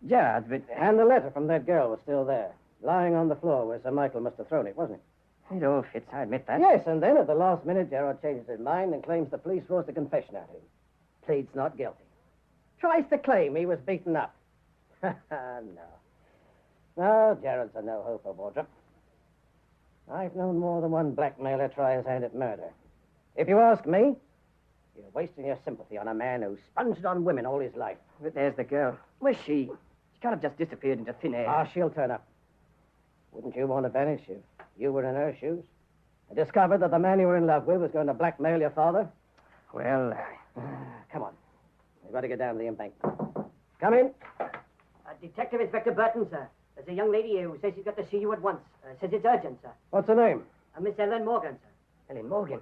S23: Gerard, but...
S21: And the letter from that girl was still there, lying on the floor where Sir Michael must have thrown it, wasn't it?
S23: It all fits, I admit that.
S21: Yes, and then at the last minute, Gerard changes his mind and claims the police forced a confession out of him. Pleads not guilty. Tries to claim he was beaten up. No. No, Gerard's a no hope of Wardrop. I've known more than one blackmailer try his hand at murder. If you ask me, you're wasting your sympathy on a man who sponged on women all his life.
S23: But there's the girl. Where's she? She can't have just disappeared into thin air.
S21: Ah, she'll turn up. Wouldn't you want to vanish if you were in her shoes? And discovered that the man you were in love with was going to blackmail your father?
S23: Well,
S21: Come on. We've got to get down to the embankment. Come in. Detective Inspector Burton, sir. There's a young lady here who says she's got to see you at once. Says it's urgent, sir. What's her name? Miss Ellen Morgan, sir.
S23: Ellen Morgan.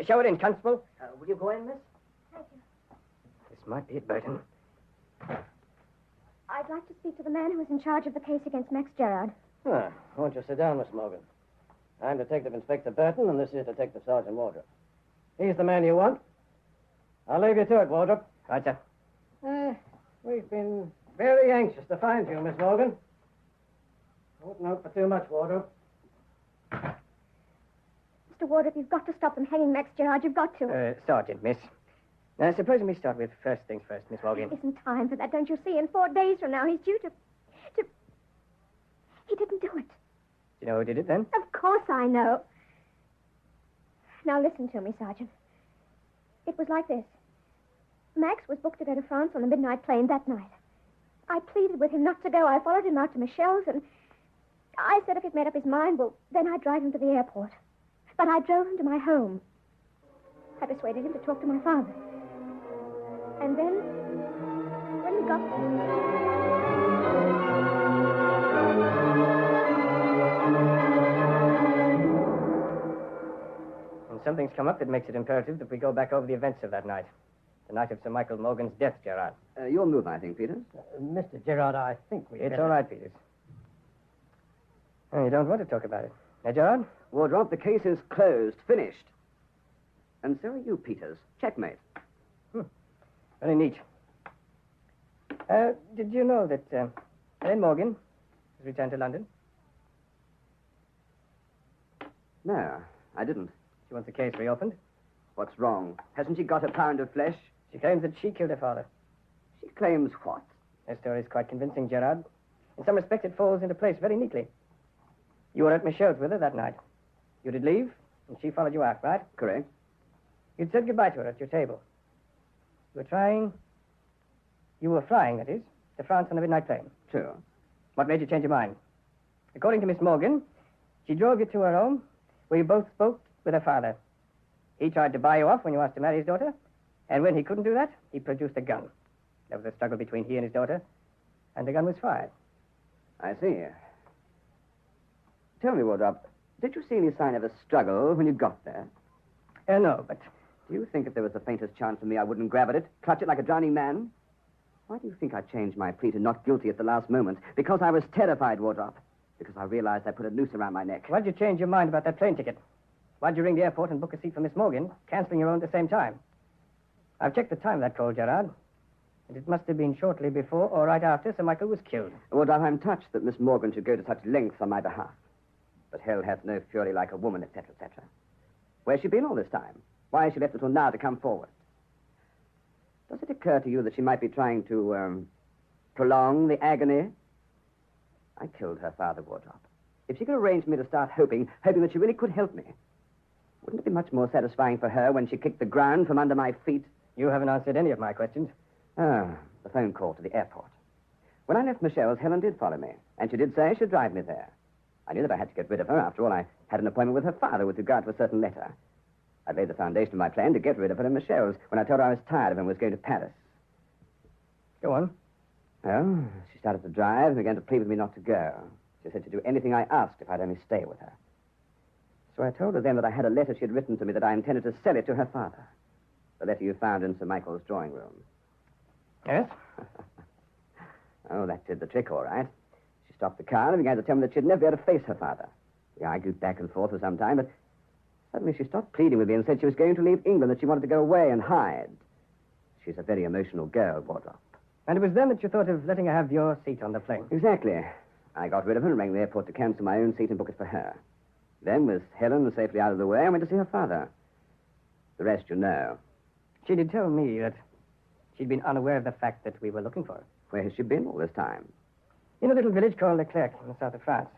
S23: Show her in, Constable.
S21: Will you go in, miss?
S6: Thank you.
S23: This might be it, Burton.
S6: I'd like to speak to the man who is in charge of the case against Max Gerard.
S21: Won't you sit down, Miss Morgan? I'm Detective Inspector Burton, and this is Detective Sergeant Wardrop. He's the man you want. I'll leave you to it, Wardrop.
S23: Right, sir.
S21: We've been very anxious to find you, Miss Morgan. Wouldn't hope for too much, Wardrop.
S6: Mr. Wardrop, you've got to stop them hanging Max Gerard. You've got to.
S23: Sergeant, miss. Now, suppose we start with first things first, Miss Morgan.
S6: There isn't time for that, don't you see? In 4 days from now, he's due to... He didn't do it.
S23: You know who did it, then?
S6: Of course I know. Now listen to me, Sergeant. It was like this. Max was booked to go to France on the midnight plane that night. I pleaded with him not to go. I followed him out to Michelle's, and I said if he'd made up his mind, well, then I'd drive him to the airport. But I drove him to my home. I persuaded him to talk to my father. And then, when we got
S23: And something's come up that makes it imperative that we go back over the events of that night. The night of Sir Michael Morgan's death, Gerard.
S5: Your move, I think, Peters.
S21: Mr. Gerard, I think we...
S23: It's all right, Peters. Oh, you don't want to talk about it. Now, Gerard?
S5: Wardrop, the case is closed, finished. And so are you, Peters. Checkmate.
S23: Very neat. Did you know that Ellen Morgan has returned to London?
S5: No, I didn't.
S23: She wants the case reopened.
S5: What's wrong? Hasn't she got a pound of flesh?
S23: She claims that she killed her father.
S5: She claims what?
S23: Her story is quite convincing, Gerard. In some respect, it falls into place very neatly. You were at Michelle's with her that night. You did leave, and she followed you out, right?
S5: Correct.
S23: You'd said goodbye to her at your table. You were flying, that is, to France on a midnight plane.
S5: Sure.
S23: What made you change your mind? According to Miss Morgan, she drove you to her home, where you both spoke with her father. He tried to buy you off when you asked to marry his daughter, and when he couldn't do that, he produced a gun. There was a struggle between he and his daughter, and the gun was fired.
S5: I see. Tell me, Wardrop, did you see any sign of a struggle when you got there?
S23: No, but...
S5: Do you think if there was the faintest chance of me, I wouldn't grab at it, clutch it like a drowning man? Why do you think I changed my plea to not guilty at the last moment? Because I was terrified, Wardrop. Because I realized I put a noose around my neck.
S23: Why'd you change your mind about that plane ticket? Why'd you ring the airport and book a seat for Miss Morgan, canceling your own at the same time? I've checked the time of that call, Gerard. And it must have been shortly before or right after Sir Michael was killed.
S5: Wardrop, I'm touched that Miss Morgan should go to such lengths on my behalf. But hell hath no fury like a woman, etc., etc. Where's she been all this time? Why has she left until now to come forward? Does it occur to you that she might be trying to, prolong the agony? I killed her father, Wardrop. If she could arrange me to start hoping that she really could help me, wouldn't it be much more satisfying for her when she kicked the ground from under my feet?
S23: You haven't answered any of my questions.
S5: The phone call to the airport. When I left Michelle's, Helen did follow me, and she did say she'd drive me there. I knew that I had to get rid of her. After all, I had an appointment with her father with regard to a certain letter. I laid the foundation of my plan to get rid of her in Michelle's when I told her I was tired of her and was going to Paris.
S23: Go on.
S5: Well, she started to drive and began to plead with me not to go. She said she'd do anything I asked if I'd only stay with her. So I told her then that I had a letter she had written to me that I intended to sell it to her father. The letter you found in Sir Michael's drawing room.
S23: Yes?
S5: Oh, that did the trick, all right. She stopped the car and began to tell me that she'd never be able to face her father. We argued back and forth for some time, but suddenly she stopped pleading with me and said she was going to leave England, that she wanted to go away and hide. She's a very emotional girl, Wardrop.
S23: And it was then that you thought of letting her have your seat on the plane?
S5: Exactly. I got rid of her and rang the airport to cancel my own seat and book it for her. Then, with Helen safely out of the way, I went to see her father. The rest you know.
S23: She did tell me that she'd been unaware of the fact that we were looking for her.
S5: Where has she been all this time?
S23: In a little village called Leclerc in the south of France.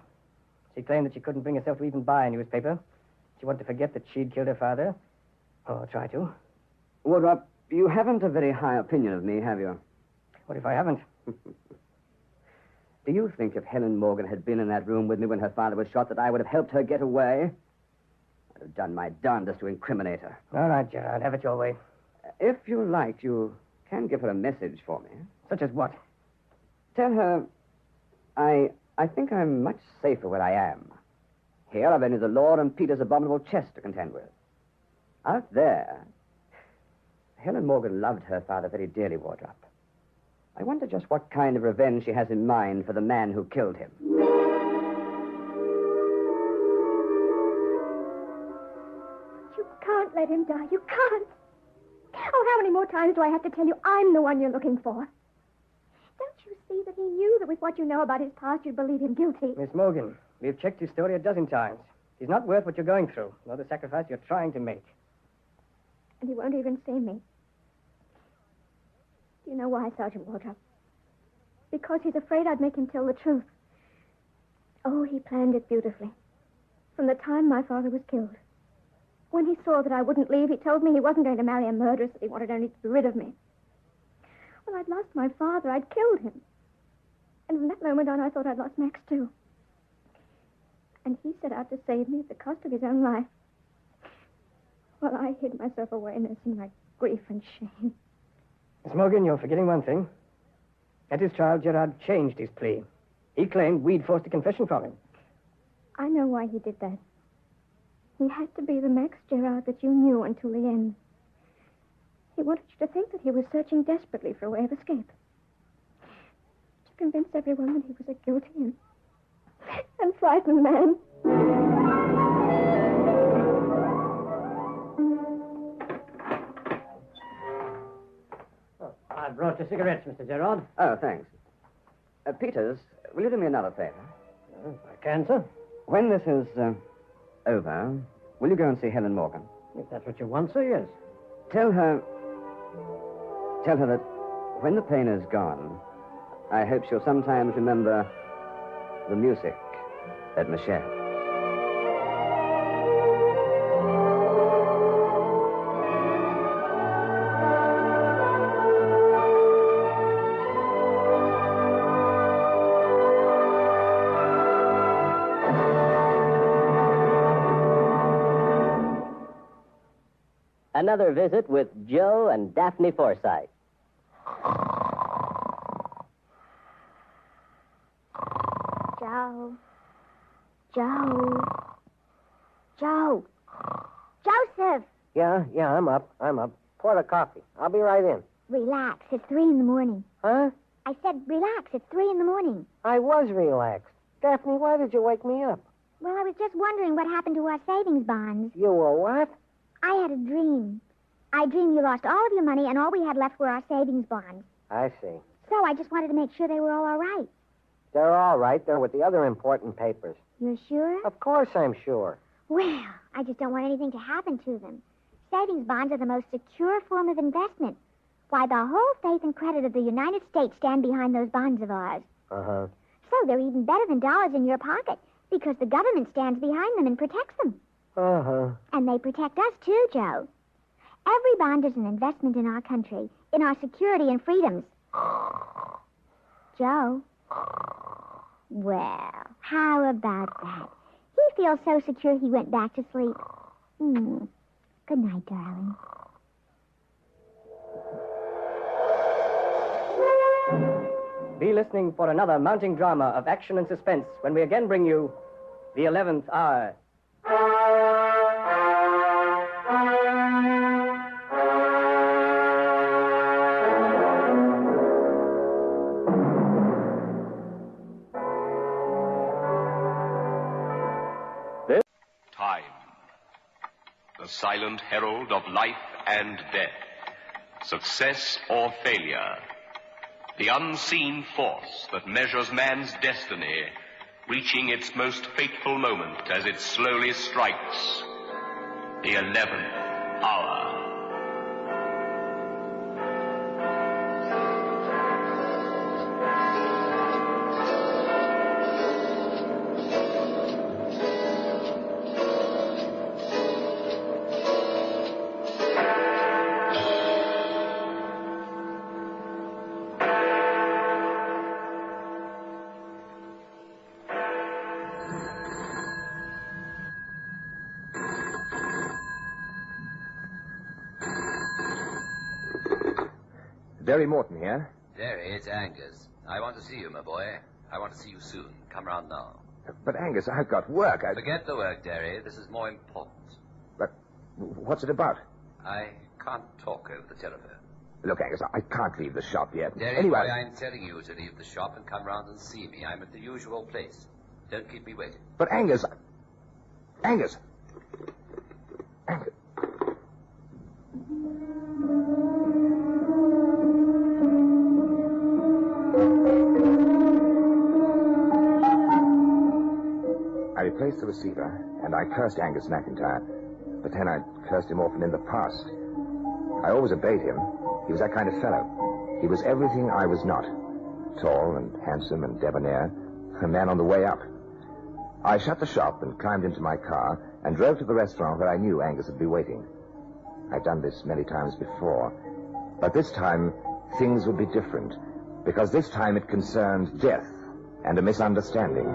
S23: She claimed that she couldn't bring herself to even buy a newspaper. She wanted to forget that she'd killed her father. Or try to.
S5: Wardrop, you haven't a very high opinion of me, have you?
S23: What if I haven't?
S5: Do you think if Helen Morgan had been in that room with me when her father was shot, that I would have helped her get away? I'd have done my darndest to incriminate her.
S23: All right, Gerard, have it your way.
S5: If you like, you can give her a message for me.
S23: Such as what?
S5: Tell her I think I'm much safer where I am. Here I've only the law and Peter's abominable chest to contend with. Out there, Helen Morgan loved her father very dearly, Wardrop. I wonder just what kind of revenge she has in mind for the man who killed him.
S6: You can't let him die. You can't. Oh, how many more times do I have to tell you I'm the one you're looking for? Don't you see that he knew that with what you know about his past, you'd believe him guilty?
S23: Miss Morgan, we've checked his story a dozen times. He's not worth what you're going through, nor the sacrifice you're trying to make.
S6: And he won't even see me. Do you know why, Sergeant Wardrop? Because he's afraid I'd make him tell the truth. Oh, he planned it beautifully. From the time my father was killed. When he saw that I wouldn't leave, he told me he wasn't going to marry a murderess, that he wanted only to be rid of me. When I'd lost my father, I'd killed him. And from that moment on, I thought I'd lost Max, too. And he set out to save me at the cost of his own life. Well, I hid myself away, nursing my grief and shame.
S23: Miss Morgan, you're forgetting one thing. At his trial, Gerard changed his plea. He claimed we'd forced a confession from him.
S6: I know why he did that. He had to be the Max Gerard that you knew until the end. He wanted you to think that he was searching desperately for a way of escape. To convince everyone that he was a guilty and frightened man.
S21: I brought you cigarettes, Mr. Gerard.
S5: Oh, thanks. Peters, will you do me another favor?
S21: I can, sir.
S5: When this is over, will you go and see Helen Morgan?
S21: If that's what you want, sir, yes.
S5: Tell her that when the pain is gone, I hope she'll sometimes remember the music at Michelle.
S19: Another visit with Joe and Daphne Forsythe.
S6: Joe. Joseph!
S21: Yeah, I'm up. Pour the coffee. I'll be right in.
S6: Relax. It's 3 a.m.
S21: Huh?
S6: I said relax. It's 3 a.m.
S21: I was relaxed. Daphne, why did you wake me up?
S6: Well, I was just wondering what happened to our savings bonds.
S21: You were what?
S6: I had a dream. I dreamed you lost all of your money and all we had left were our savings bonds.
S21: I see.
S6: So I just wanted to make sure they were all right.
S21: They're all right. They're with the other important papers.
S6: You're sure?
S21: Of course I'm sure.
S6: Well, I just don't want anything to happen to them. Savings bonds are the most secure form of investment. Why, the whole faith and credit of the United States stand behind those bonds of ours.
S21: Uh-huh.
S6: So they're even better than dollars in your pocket because the government stands behind them and protects them.
S21: Uh-huh.
S6: And they protect us, too, Joe. Every bond is an investment in our country, in our security and freedoms. Joe? Well, how about that? He feels so secure he went back to sleep. Good night, darling.
S23: Be listening for another mounting drama of action and suspense when we again bring you The 11th Hour.
S1: Time, the silent herald of life and death, success or failure, the unseen force that measures man's destiny, reaching its most fateful moment as it slowly strikes the 11th hour.
S3: Derry Morton here.
S7: Derry, it's Angus. I want to see you, my boy.
S3: I want to see you soon. Come round now.
S7: But, Angus, I've got work.
S3: Forget the work, Derry. This is more important.
S7: But what's it about?
S3: I can't talk over the telephone.
S7: Look, Angus, I can't leave the shop yet.
S3: Derry,
S7: anyway,
S3: boy, I'm telling you to leave the shop and come round and see me. I'm at the usual place. Don't keep me waiting.
S7: But, Angus... Angus! Angus... I replaced the receiver, and I cursed Angus McIntyre. But then I cursed him often in the past. I always obeyed him. He was that kind of fellow. He was everything I was not. Tall and handsome and debonair. A man on the way up. I shut the shop and climbed into my car and drove to the restaurant where I knew Angus would be waiting. I've done this many times before. But this time, things would be different. Because this time it concerned death and a misunderstanding.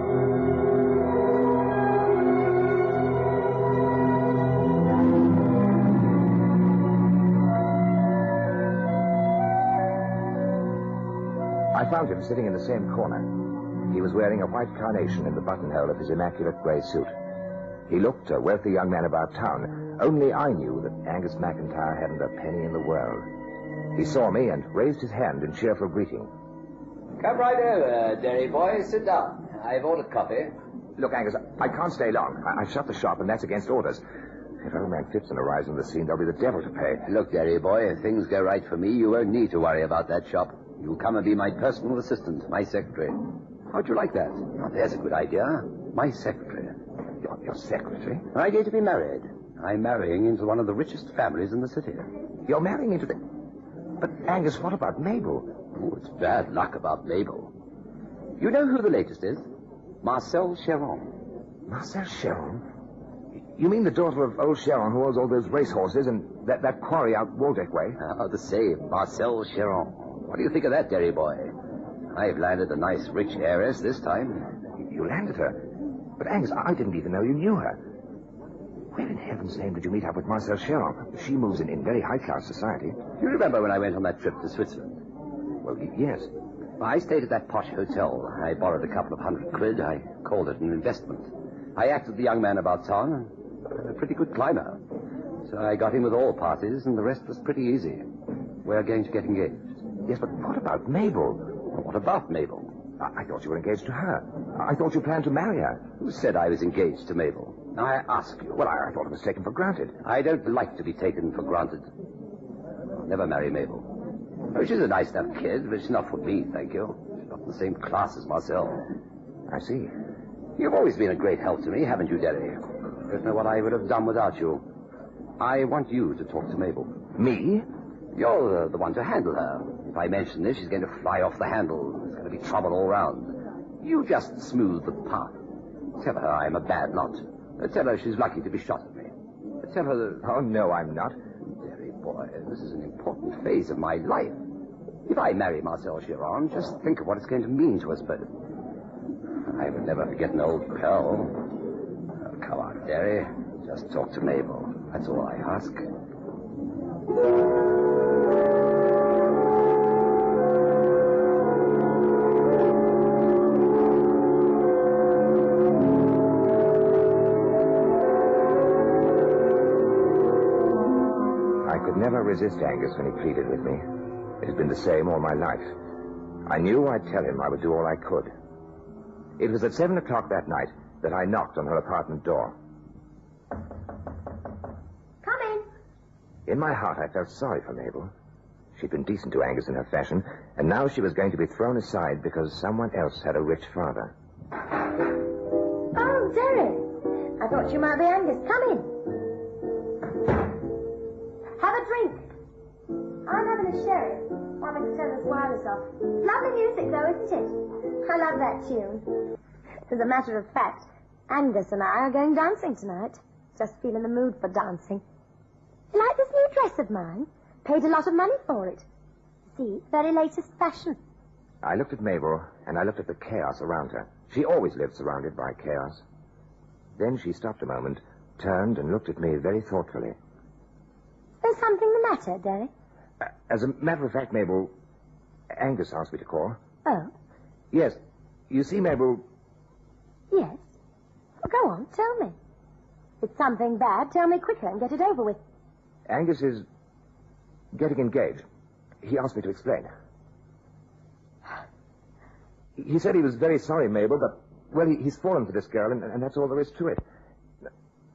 S7: I found him sitting in the same corner. He was wearing a white carnation in the buttonhole of his immaculate grey suit. He looked a wealthy young man about town. Only I knew that Angus McIntyre hadn't a penny in the world. He saw me and raised his hand in cheerful greeting.
S3: Come right over, Derry boy. Sit down. I've ordered coffee.
S7: Look, Angus, I can't stay long. I shut the shop, and that's against orders. If old man Phipson arrives on the scene, there'll be the devil to pay.
S3: Look, Derry boy, if things go right for me, you won't need to worry about that shop. You'll come and be my personal assistant, my secretary. How'd you like that? Oh, there's a good idea. My secretary.
S7: Your secretary?
S3: I'm going to be married. I'm marrying into one of the richest families in the city.
S7: You're marrying into the... But, Angus, what about Mabel?
S3: Oh, it's bad luck about Mabel. You know who the latest is? Marcel Cheron.
S7: Marcel Cheron? You mean the daughter of old Cheron who owns all those racehorses and that quarry out Waldeck way?
S3: The same. Marcel Cheron. What do you think of that, Derry boy? I've landed a nice, rich heiress this time.
S7: You landed her? But, Angus, I didn't even know you knew her. Where in heaven's name did you meet up with Marcel Cheron? She moves in very high-class society.
S3: Do you remember when I went on that trip to Switzerland?
S7: Well, yes.
S3: I stayed at that posh hotel. I borrowed a couple of £100. I called it an investment. I acted the young man about town. A pretty good climber. So I got in with all parties, and the rest was pretty easy. We're going to get engaged.
S7: Yes, but what about Mabel?
S3: Well, what about Mabel?
S7: I thought you were engaged to her. I thought you planned to marry her.
S3: Who said I was engaged to Mabel? Now, I ask you.
S7: Well, I thought it was taken for granted.
S3: I don't like to be taken for granted. I'll never marry Mabel. Oh, she's a nice enough kid, but she's not for me, thank you. She's not in the same class as Marcel.
S7: I see.
S3: You've always been a great help to me, haven't you, Derry? I don't know what I would have done without you. I want you to talk to Mabel.
S7: Me?
S3: You're the one to handle her. If I mention this, she's going to fly off the handle. There's going to be trouble all round. You just smooth the path. Tell her I'm a bad lot. Tell her she's lucky to be shot at me. Tell her that...
S7: Oh, no, I'm not.
S3: Derry boy, this is an important phase of my life. If I marry Marcel Cheron, just think of what it's going to mean to us both. I would never forget an old pal. Oh, come on, Derry. Just talk to Mabel. That's all I ask.
S7: I could never resist Angus when he pleaded with me. It had been the same all my life. I knew I'd tell him I would do all I could. It was at 7 o'clock that night that I knocked on her apartment door.
S11: Come in.
S7: In my heart, I felt sorry for Mabel. She'd been decent to Angus in her fashion, and now she was going to be thrown aside because someone else had a rich father.
S11: Oh, Derek. I thought you might be Angus. Come in. Have a drink. I'm having a sherry. While I can turn this wireless off. Lovely music, though, isn't it? I love that tune. As a matter of fact, Angus and I are going dancing tonight. Just feeling the mood for dancing. You like this new dress of mine? Paid a lot of money for it. See, very latest fashion.
S7: I looked at Mabel, and I looked at the chaos around her. She always lived surrounded by chaos. Then she stopped a moment, turned, and looked at me very thoughtfully.
S11: There's something the matter, Derek?
S7: As a matter of fact, Mabel, Angus asked me to call.
S11: Oh?
S7: Yes. You see, Mabel,
S11: Yes? Well, go on, tell me. If it's something bad, tell me quicker and get it over with.
S7: Angus is getting engaged. He asked me to explain. He said he was very sorry, Mabel, but, well, he's fallen for this girl, and that's all there is to it.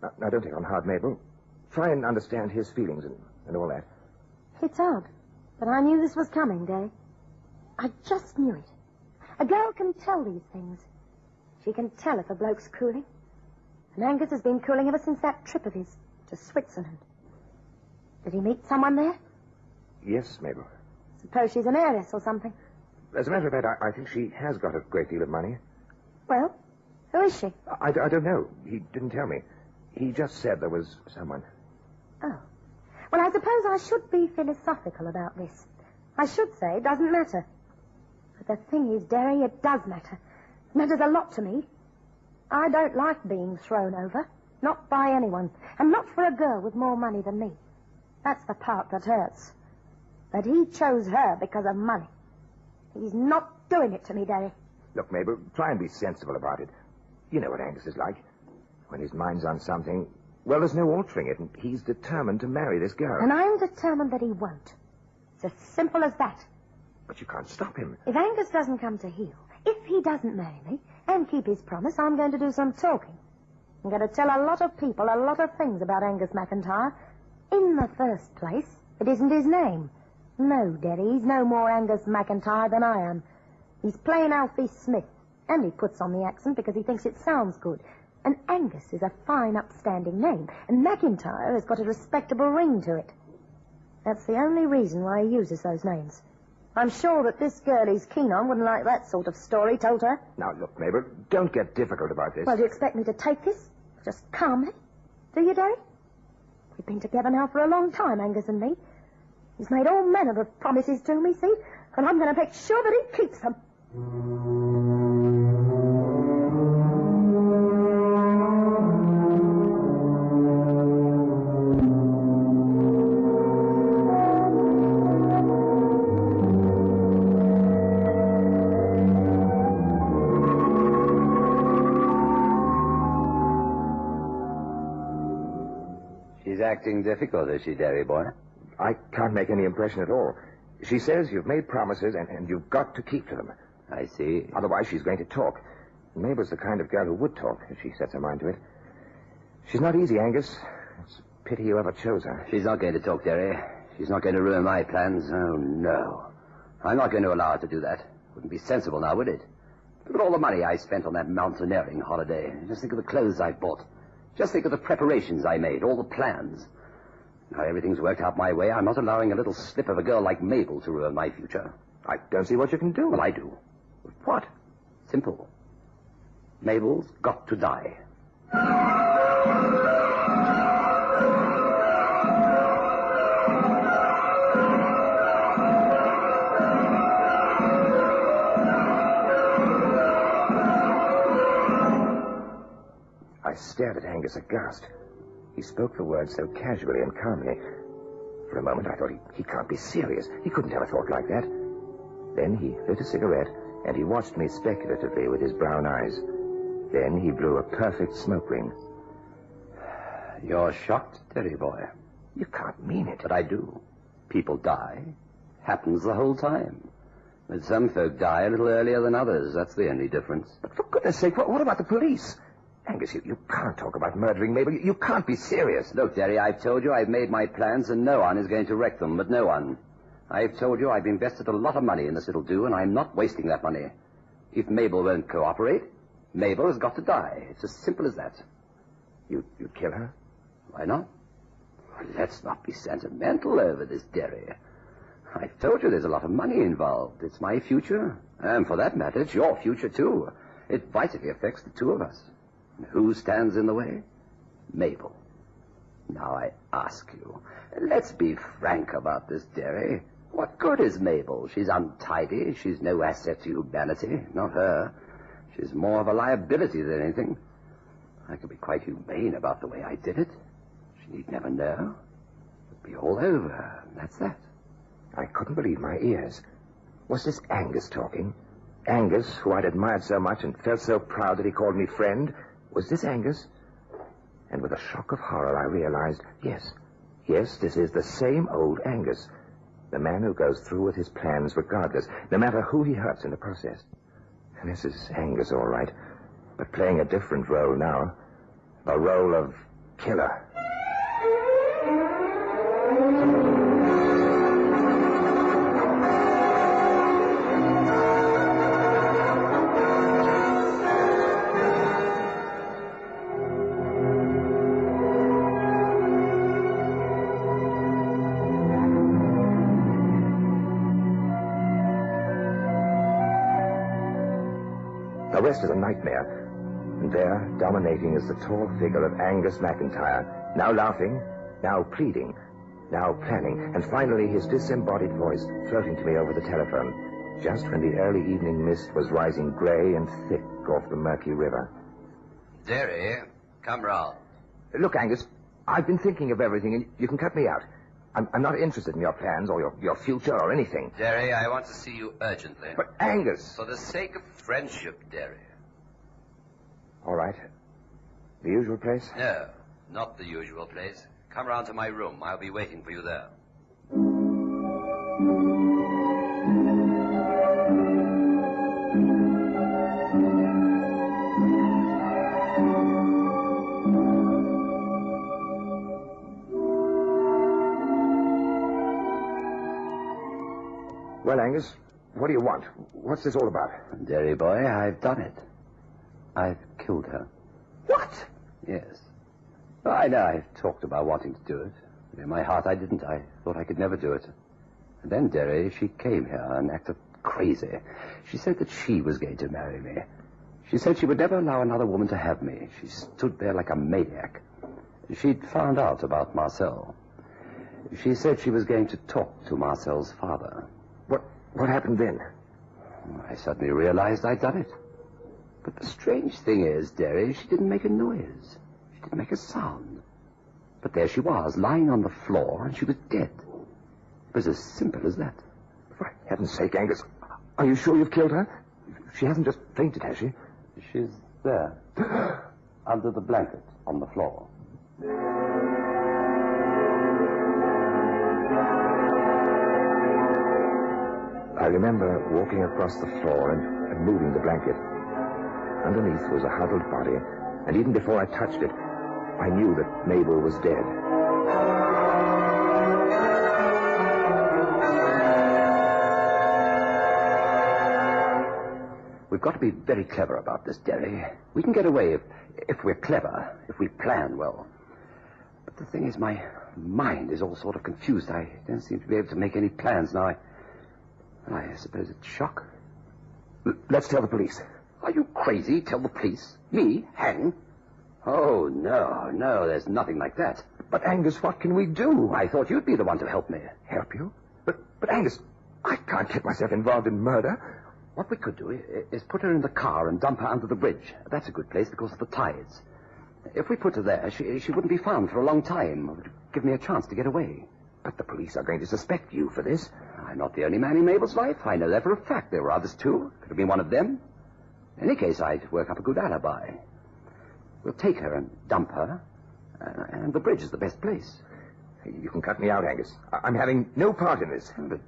S7: Now, don't take on hard, Mabel. Try and understand his feelings and all that.
S11: It's odd, but I knew this was coming, Day. I just knew it. A girl can tell these things. She can tell if a bloke's cooling. And Angus has been cooling ever since that trip of his to Switzerland. Did he meet someone there?
S7: Yes, Mabel.
S11: Suppose she's an heiress or something.
S7: As a matter of fact, I think she has got a great deal of money.
S11: Well, who is she?
S7: I don't know. He didn't tell me. He just said there was someone.
S11: Oh. Well, I suppose I should be philosophical about this. I should say it doesn't matter. But the thing is, Derry, it does matter. It matters a lot to me. I don't like being thrown over. Not by anyone. And not for a girl with more money than me. That's the part that hurts. But he chose her because of money. He's not doing it to me, Derry.
S7: Look, Mabel, try and be sensible about it. You know what Angus is like. When his mind's on something, well, there's no altering it, and he's determined to marry this girl.
S11: And I'm determined that he won't. It's as simple as that.
S7: But you can't stop him.
S11: If Angus doesn't come to heel, if he doesn't marry me and keep his promise, I'm going to do some talking. I'm going to tell a lot of people a lot of things about Angus McIntyre. In the first place, it isn't his name. No, Derry, he's no more Angus McIntyre than I am. He's plain Alfie Smith, and he puts on the accent because he thinks it sounds good. And Angus is a fine, upstanding name, and McIntyre has got a respectable ring to it. That's the only reason why he uses those names. I'm sure that this girl he's keen on wouldn't like that sort of story told her.
S7: Now, look, Mabel, don't get difficult about this.
S11: Well, do you expect me to take this? Just calmly? Do you, Derry? We've been together now for a long time, Angus and me. He's made all manner of promises to me, see? And I'm going to make sure that he keeps them.
S3: She's acting difficult, is she, Derry boy?
S7: I can't make any impression at all. She says you've made promises and you've got to keep to them.
S3: I see.
S7: Otherwise, she's going to talk. Mabel's the kind of girl who would talk if she sets her mind to it. She's not easy, Angus. It's a pity you ever chose her.
S3: She's not going to talk, Derry. She's not going to ruin my plans. Oh, no. I'm not going to allow her to do that. Wouldn't be sensible now, would it? Look at all the money I spent on that mountaineering holiday. Just think of the clothes I bought. Just think of the preparations I made, all the plans. Now everything's worked out my way. I'm not allowing a little slip of a girl like Mabel to ruin my future.
S7: I don't see what you can do.
S3: Well, I do.
S7: What?
S3: Simple. Mabel's got to die.
S7: I stared at Angus aghast. He spoke the words so casually and calmly. For a moment, I thought he can't be serious. He couldn't have a thought like that. Then he lit a cigarette, and he watched me speculatively with his brown eyes. Then he blew a perfect smoke ring.
S3: You're shocked, Derry boy.
S7: You can't mean it.
S3: But I do. People die. Happens the whole time. But some folk die a little earlier than others. That's the only difference.
S7: But for goodness sake, what about the police? Angus, you can't talk about murdering Mabel. You can't be serious.
S3: Look, Derry, I've told you I've made my plans and no one is going to wreck them, but no one. I've told you I've invested a lot of money in this little do, and I'm not wasting that money. If Mabel won't cooperate, Mabel has got to die. It's as simple as that.
S7: You'd kill her?
S3: Why not? Let's not be sentimental over this, Derry. I've told you there's a lot of money involved. It's my future. And for that matter, it's your future, too. It vitally affects the two of us. And who stands in the way? Mabel. Now I ask you, let's be frank about this, Derry. What good is Mabel? She's untidy. She's no asset to humanity. Not her. She's more of a liability than anything. I could be quite humane about the way I did it. She need never know. It'd be all over. That's that.
S7: I couldn't believe my ears. Was this Angus talking? Angus, who I'd admired so much and felt so proud that he called me friend, was this Angus? And with a shock of horror, I realized, yes, this is the same old Angus. The man who goes through with his plans regardless, no matter who he hurts in the process. And this is Angus, all right, but playing a different role now. A role of killer. The rest is a nightmare. And there, dominating, is the tall figure of Angus McIntyre, now laughing, now pleading, now planning, and finally his disembodied voice floating to me over the telephone, just when the early evening mist was rising grey and thick off the murky river.
S3: Derry, come round.
S7: Look, Angus, I've been thinking of everything, and you can cut me out. I'm not interested in your plans or your future or anything.
S3: Derry, I want to see you urgently.
S7: But, Angus...
S3: For the sake of friendship, Derry.
S7: All right. The usual place?
S3: No, not the usual place. Come round to my room. I'll be waiting for you there.
S7: Well, Angus, what do you want? What's this all about?
S3: Derry boy, I've done it. I've killed her.
S7: What?
S3: Yes. I know I've talked about wanting to do it. In my heart, I didn't. I thought I could never do it. And then, Derry, she came here and acted crazy. She said that she was going to marry me. She said she would never allow another woman to have me. She stood there like a maniac. She'd found out about Marcel. She said she was going to talk to Marcel's father.
S7: What happened then?
S3: I suddenly realized I'd done it. But the strange thing is, Derry, she didn't make a noise. She didn't make a sound. But there she was, lying on the floor, and she was dead. It was as simple as that.
S7: For heaven's sake, Angus, are you sure you've killed her? She hasn't just fainted, has she?
S3: She's there, under the blanket on the floor.
S7: I remember walking across the floor and moving the blanket. Underneath was a huddled body, and even before I touched it, I knew that Mabel was dead.
S3: We've got to be very clever about this, Derry. We can get away if we're clever, if we plan well. But the thing is, my mind is all sort of confused. I don't seem to be able to make any plans now. I suppose it's shock.
S7: Let's tell the police.
S3: Are you crazy? Tell the police? Me? Hang? Oh, no, there's nothing like that.
S7: But, Angus, what can we do?
S3: I thought you'd be the one to help me.
S7: Help you? But Angus, I can't get myself involved in murder.
S3: What we could do is put her in the car and dump her under the bridge. That's a good place because of the tides. If we put her there, she wouldn't be found for a long time. It would give me a chance to get away.
S7: But the police are going to suspect you for this.
S3: I'm not the only man in Mabel's life. I know that for a fact. There were others, too. Could have been one of them. In any case, I'd work up a good alibi. We'll take her and dump her, and the bridge is the best place.
S7: You can cut me out, Angus. I'm having no part in this.
S3: But,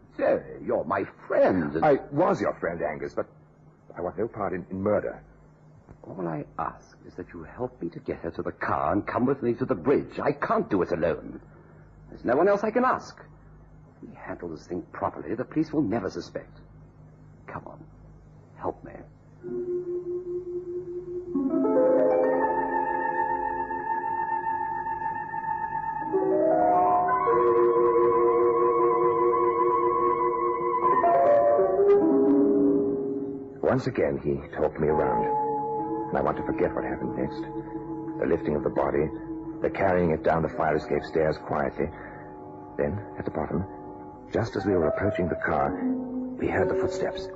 S3: you're my friend.
S7: I was your friend, Angus, but I want no part in murder.
S3: All I ask is that you help me to get her to the car and come with me to the bridge. I can't do it alone. There's no one else I can ask. If we handle this thing properly, the police will never suspect. Come on. Help me.
S7: Once again, he talked me around. And I want to forget what happened next. The lifting of the body, the carrying it down the fire escape stairs quietly. Then, at the bottom, just as we were approaching the car, we heard the footsteps.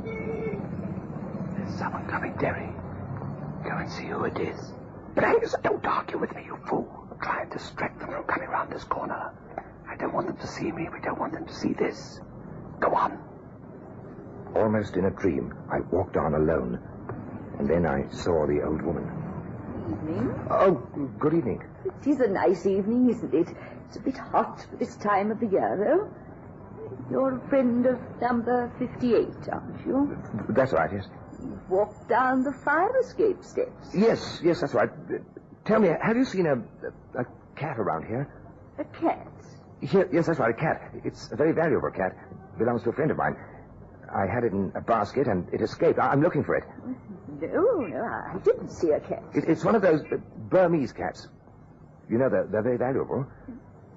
S3: There's someone coming, Derry. Go and see who it is.
S7: But Angus, don't argue with me, you fool.
S3: Try and distract them from coming round this corner. I don't want them to see me. We don't want them to see this. Go on.
S7: All almost in a dream. I walked on alone. And then I saw the old woman.
S8: Evening.
S7: Oh, good evening.
S8: It is a nice evening, isn't it? It's a bit hot for this time of the year, though. You're a friend of number 58, aren't you?
S7: That's right, yes.
S8: You've walked down the fire escape steps.
S7: Yes, that's right. Tell me, have you seen a cat around here?
S8: A cat?
S7: Yes, that's right, a cat. It's a very valuable cat. Belongs to a friend of mine. I had it in a basket, and it escaped. I'm looking for it.
S8: No, I didn't see a cat.
S7: It's one of those Burmese cats. You know, they're very valuable.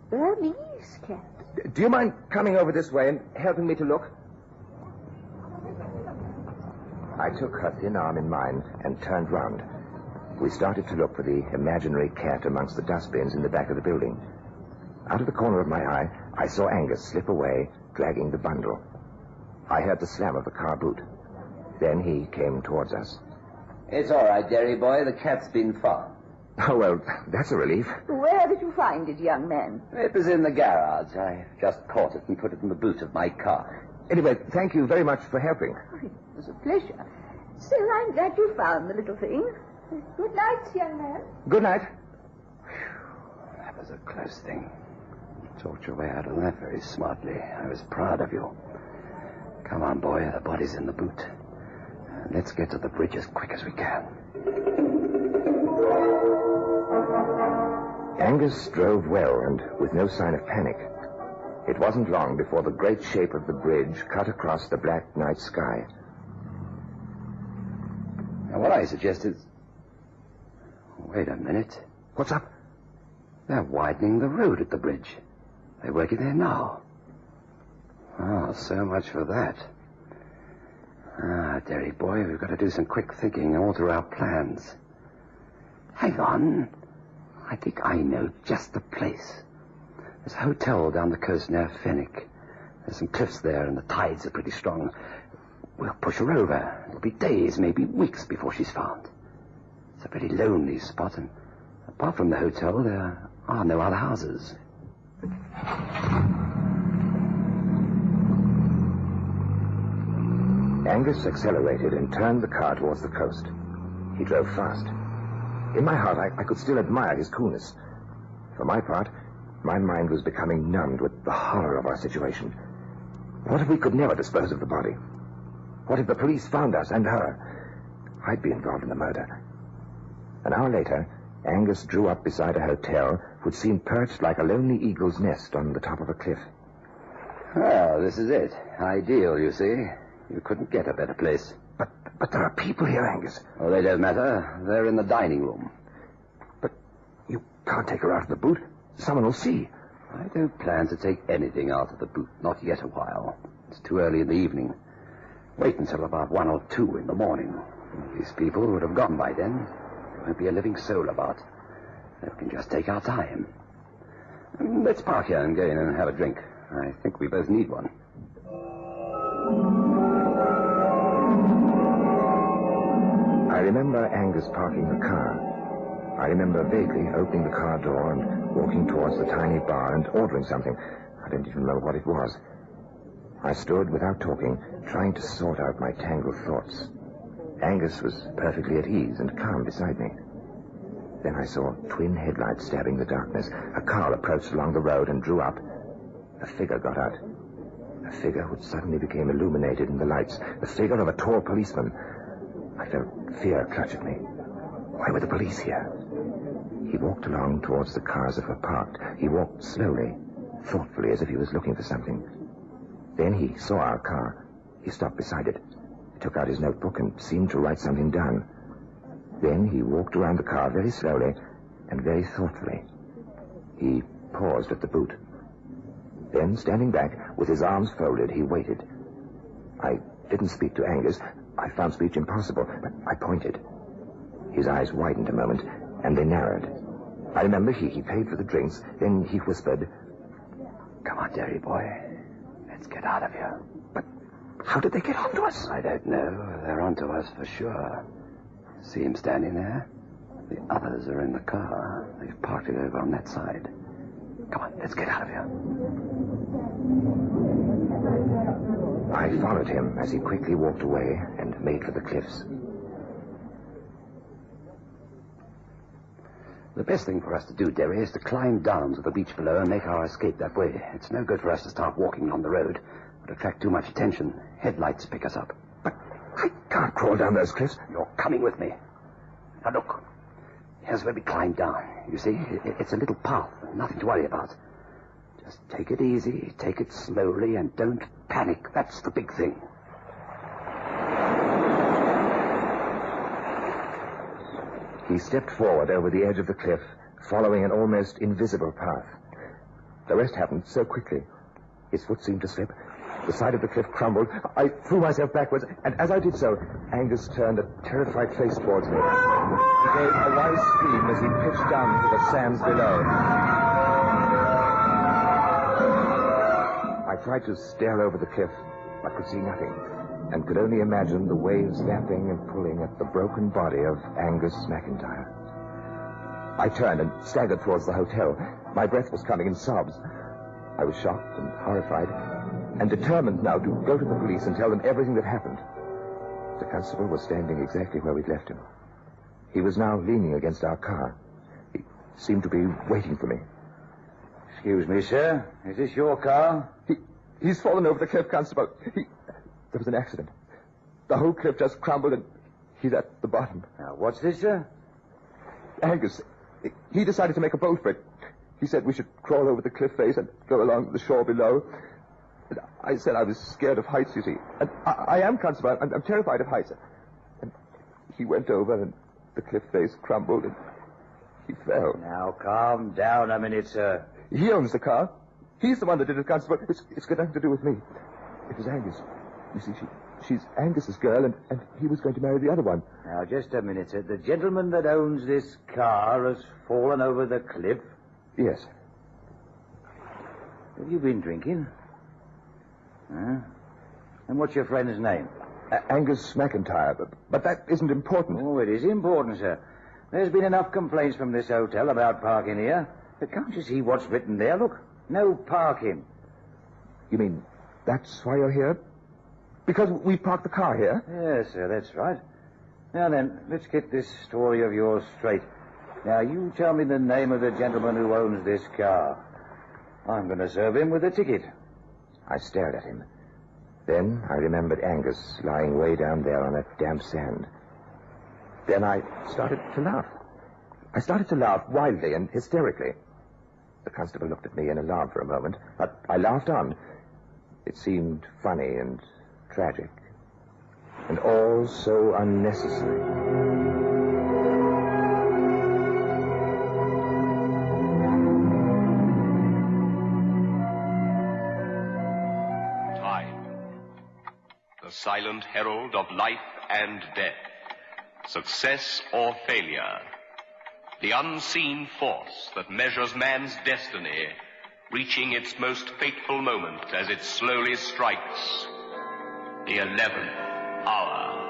S8: Burmese cat?
S7: Do you mind coming over this way and helping me to look? I took her thin arm in mine and turned round. We started to look for the imaginary cat amongst the dustbins in the back of the building. Out of the corner of my eye, I saw Angus slip away, dragging the bundle. I heard the slam of the car boot. Then he came towards us.
S3: It's all right, Jerry boy. The cat's been found.
S7: Oh, well, that's a relief.
S8: Where did you find it, young man?
S3: It was in the garage. I just caught it and put it in the boot of my car.
S7: Anyway, thank you very much for helping.
S8: It was a pleasure. Still, I'm glad you found the little thing. Good night, young man.
S7: Good night.
S3: That was a close thing. Talked your way out of that very smartly. I was proud of you. Come on, boy. The body's in the boot. Let's get to the bridge as quick as we can.
S7: Angus drove well and with no sign of panic. It wasn't long before the great shape of the bridge cut across the black night sky.
S3: Now, what I suggest is... Wait a minute.
S7: What's up?
S3: They're widening the road at the bridge. They're working there now. Oh, so much for that. Derry boy, we've got to do some quick thinking and alter our plans. Hang on. I think I know just the place. There's a hotel down the coast near Fenwick. There's some cliffs there and the tides are pretty strong. We'll push her over. It'll be days, maybe weeks before she's found. It's a very lonely spot, and apart from the hotel, there are no other houses.
S7: Angus accelerated and turned the car towards the coast. He drove fast. In my heart, I could still admire his coolness. For my part, my mind was becoming numbed with the horror of our situation. What if we could never dispose of the body? What if the police found us and her? I'd be involved in the murder. An hour later, Angus drew up beside a hotel which seemed perched like a lonely eagle's nest on the top of a cliff.
S3: Well, this is it. Ideal, you see. You couldn't get a better place.
S7: But there are people here, Angus.
S3: Oh, they don't matter. They're in the dining room.
S7: But you can't take her out of the boot. Someone will see.
S3: I don't plan to take anything out of the boot. Not yet a while. It's too early in the evening. Wait until about 1 or 2 in the morning. These people would have gone by then. There won't be a living soul about. We can just take our time. Let's park here and go in and have a drink. I think we both need one.
S7: I remember Angus parking the car. I remember vaguely opening the car door and walking towards the tiny bar and ordering something. I don't even remember what it was. I stood without talking, trying to sort out my tangled thoughts. Angus was perfectly at ease and calm beside me. Then I saw twin headlights stabbing the darkness. A car approached along the road and drew up. A figure got out. A figure which suddenly became illuminated in the lights. The figure of a tall policeman. I felt fear clutch at me. Why were the police here? He walked along towards the cars that were parked. He walked slowly, thoughtfully, as if he was looking for something. Then he saw our car. He stopped beside it. He took out his notebook and seemed to write something down. Then he walked around the car very slowly and very thoughtfully. He paused at the boot. Then, standing back, with his arms folded, he waited. I didn't speak to Angus. I found speech impossible, but I pointed. His eyes widened a moment, and they narrowed. I remember he paid for the drinks, then he whispered,
S3: "Come on, Derry boy. Let's get out of here."
S7: But how did they get onto us?
S3: I don't know. They're onto us for sure. See him standing there? The others are in the car. They've parked it over on that side. Come on, let's get out of here.
S7: I I followed him as he quickly walked away and made for the cliffs.
S3: The best thing for us to do, Derry, is to climb down to the beach below and make our escape that way. It's no good for us to start walking on the road. It would attract too much attention. Headlights pick us up.
S7: But I can't crawl down those cliffs.
S3: You're coming with me. Now look, here's where we climb down. You see, it's a little path, nothing to worry about. Just take it easy, take it slowly, and don't panic. That's the big thing.
S7: He stepped forward over the edge of the cliff, following an almost invisible path. The rest happened so quickly. His foot seemed to slip. The side of the cliff crumbled. I threw myself backwards, and as I did so, Angus turned a terrified face towards me. He gave a wide scream as he pitched down to the sands below. I tried to stare over the cliff, but could see nothing, and could only imagine the waves lapping and pulling at the broken body of Angus McIntyre. I turned and staggered towards the hotel. My breath was coming in sobs. I was shocked and horrified, and determined now to go to the police and tell them everything that happened. The constable was standing exactly where we'd left him. He was now leaning against our car. He seemed to be waiting for me.
S9: Excuse me, sir. Is this your car?
S7: He's fallen over the cliff, Constable. There was an accident. The whole cliff just crumbled, and he's at the bottom.
S9: Now, what's this, sir?
S7: Angus. He decided to make a boat for it. He said we should crawl over the cliff face and go along the shore below. And I said I was scared of heights, you see. And I am, Constable. I'm terrified of heights. And he went over, and the cliff face crumbled, and he fell.
S9: Now, calm down a minute, sir.
S7: He owns the car. He's the one that did it, Constable. It's got nothing to do with me. It was Angus. You see, she's Angus's girl, and he was going to marry the other one.
S9: Now, just a minute, sir. The gentleman that owns this car has fallen over the cliff?
S7: Yes.
S9: Have you been drinking? Huh? And what's your friend's name?
S7: Angus McIntyre, but that isn't important.
S9: Oh, it is important, sir. There's been enough complaints from this hotel about parking here. But can't you see what's written there? Look, no parking.
S7: You mean that's why you're here? Because we parked the car here?
S9: Yes, sir, that's right. Now then, let's get this story of yours straight. Now, you tell me the name of the gentleman who owns this car. I'm going to serve him with a ticket.
S7: I stared at him. Then I remembered Angus lying way down there on that damp sand. Then I started to laugh. I started to laugh wildly and hysterically. The constable looked at me in alarm for a moment, but I laughed on. It seemed funny and tragic, and all so unnecessary.
S1: Time, the silent herald of life and death, success or failure, the unseen force that measures man's destiny, reaching its most fateful moment as it slowly strikes the 11th hour.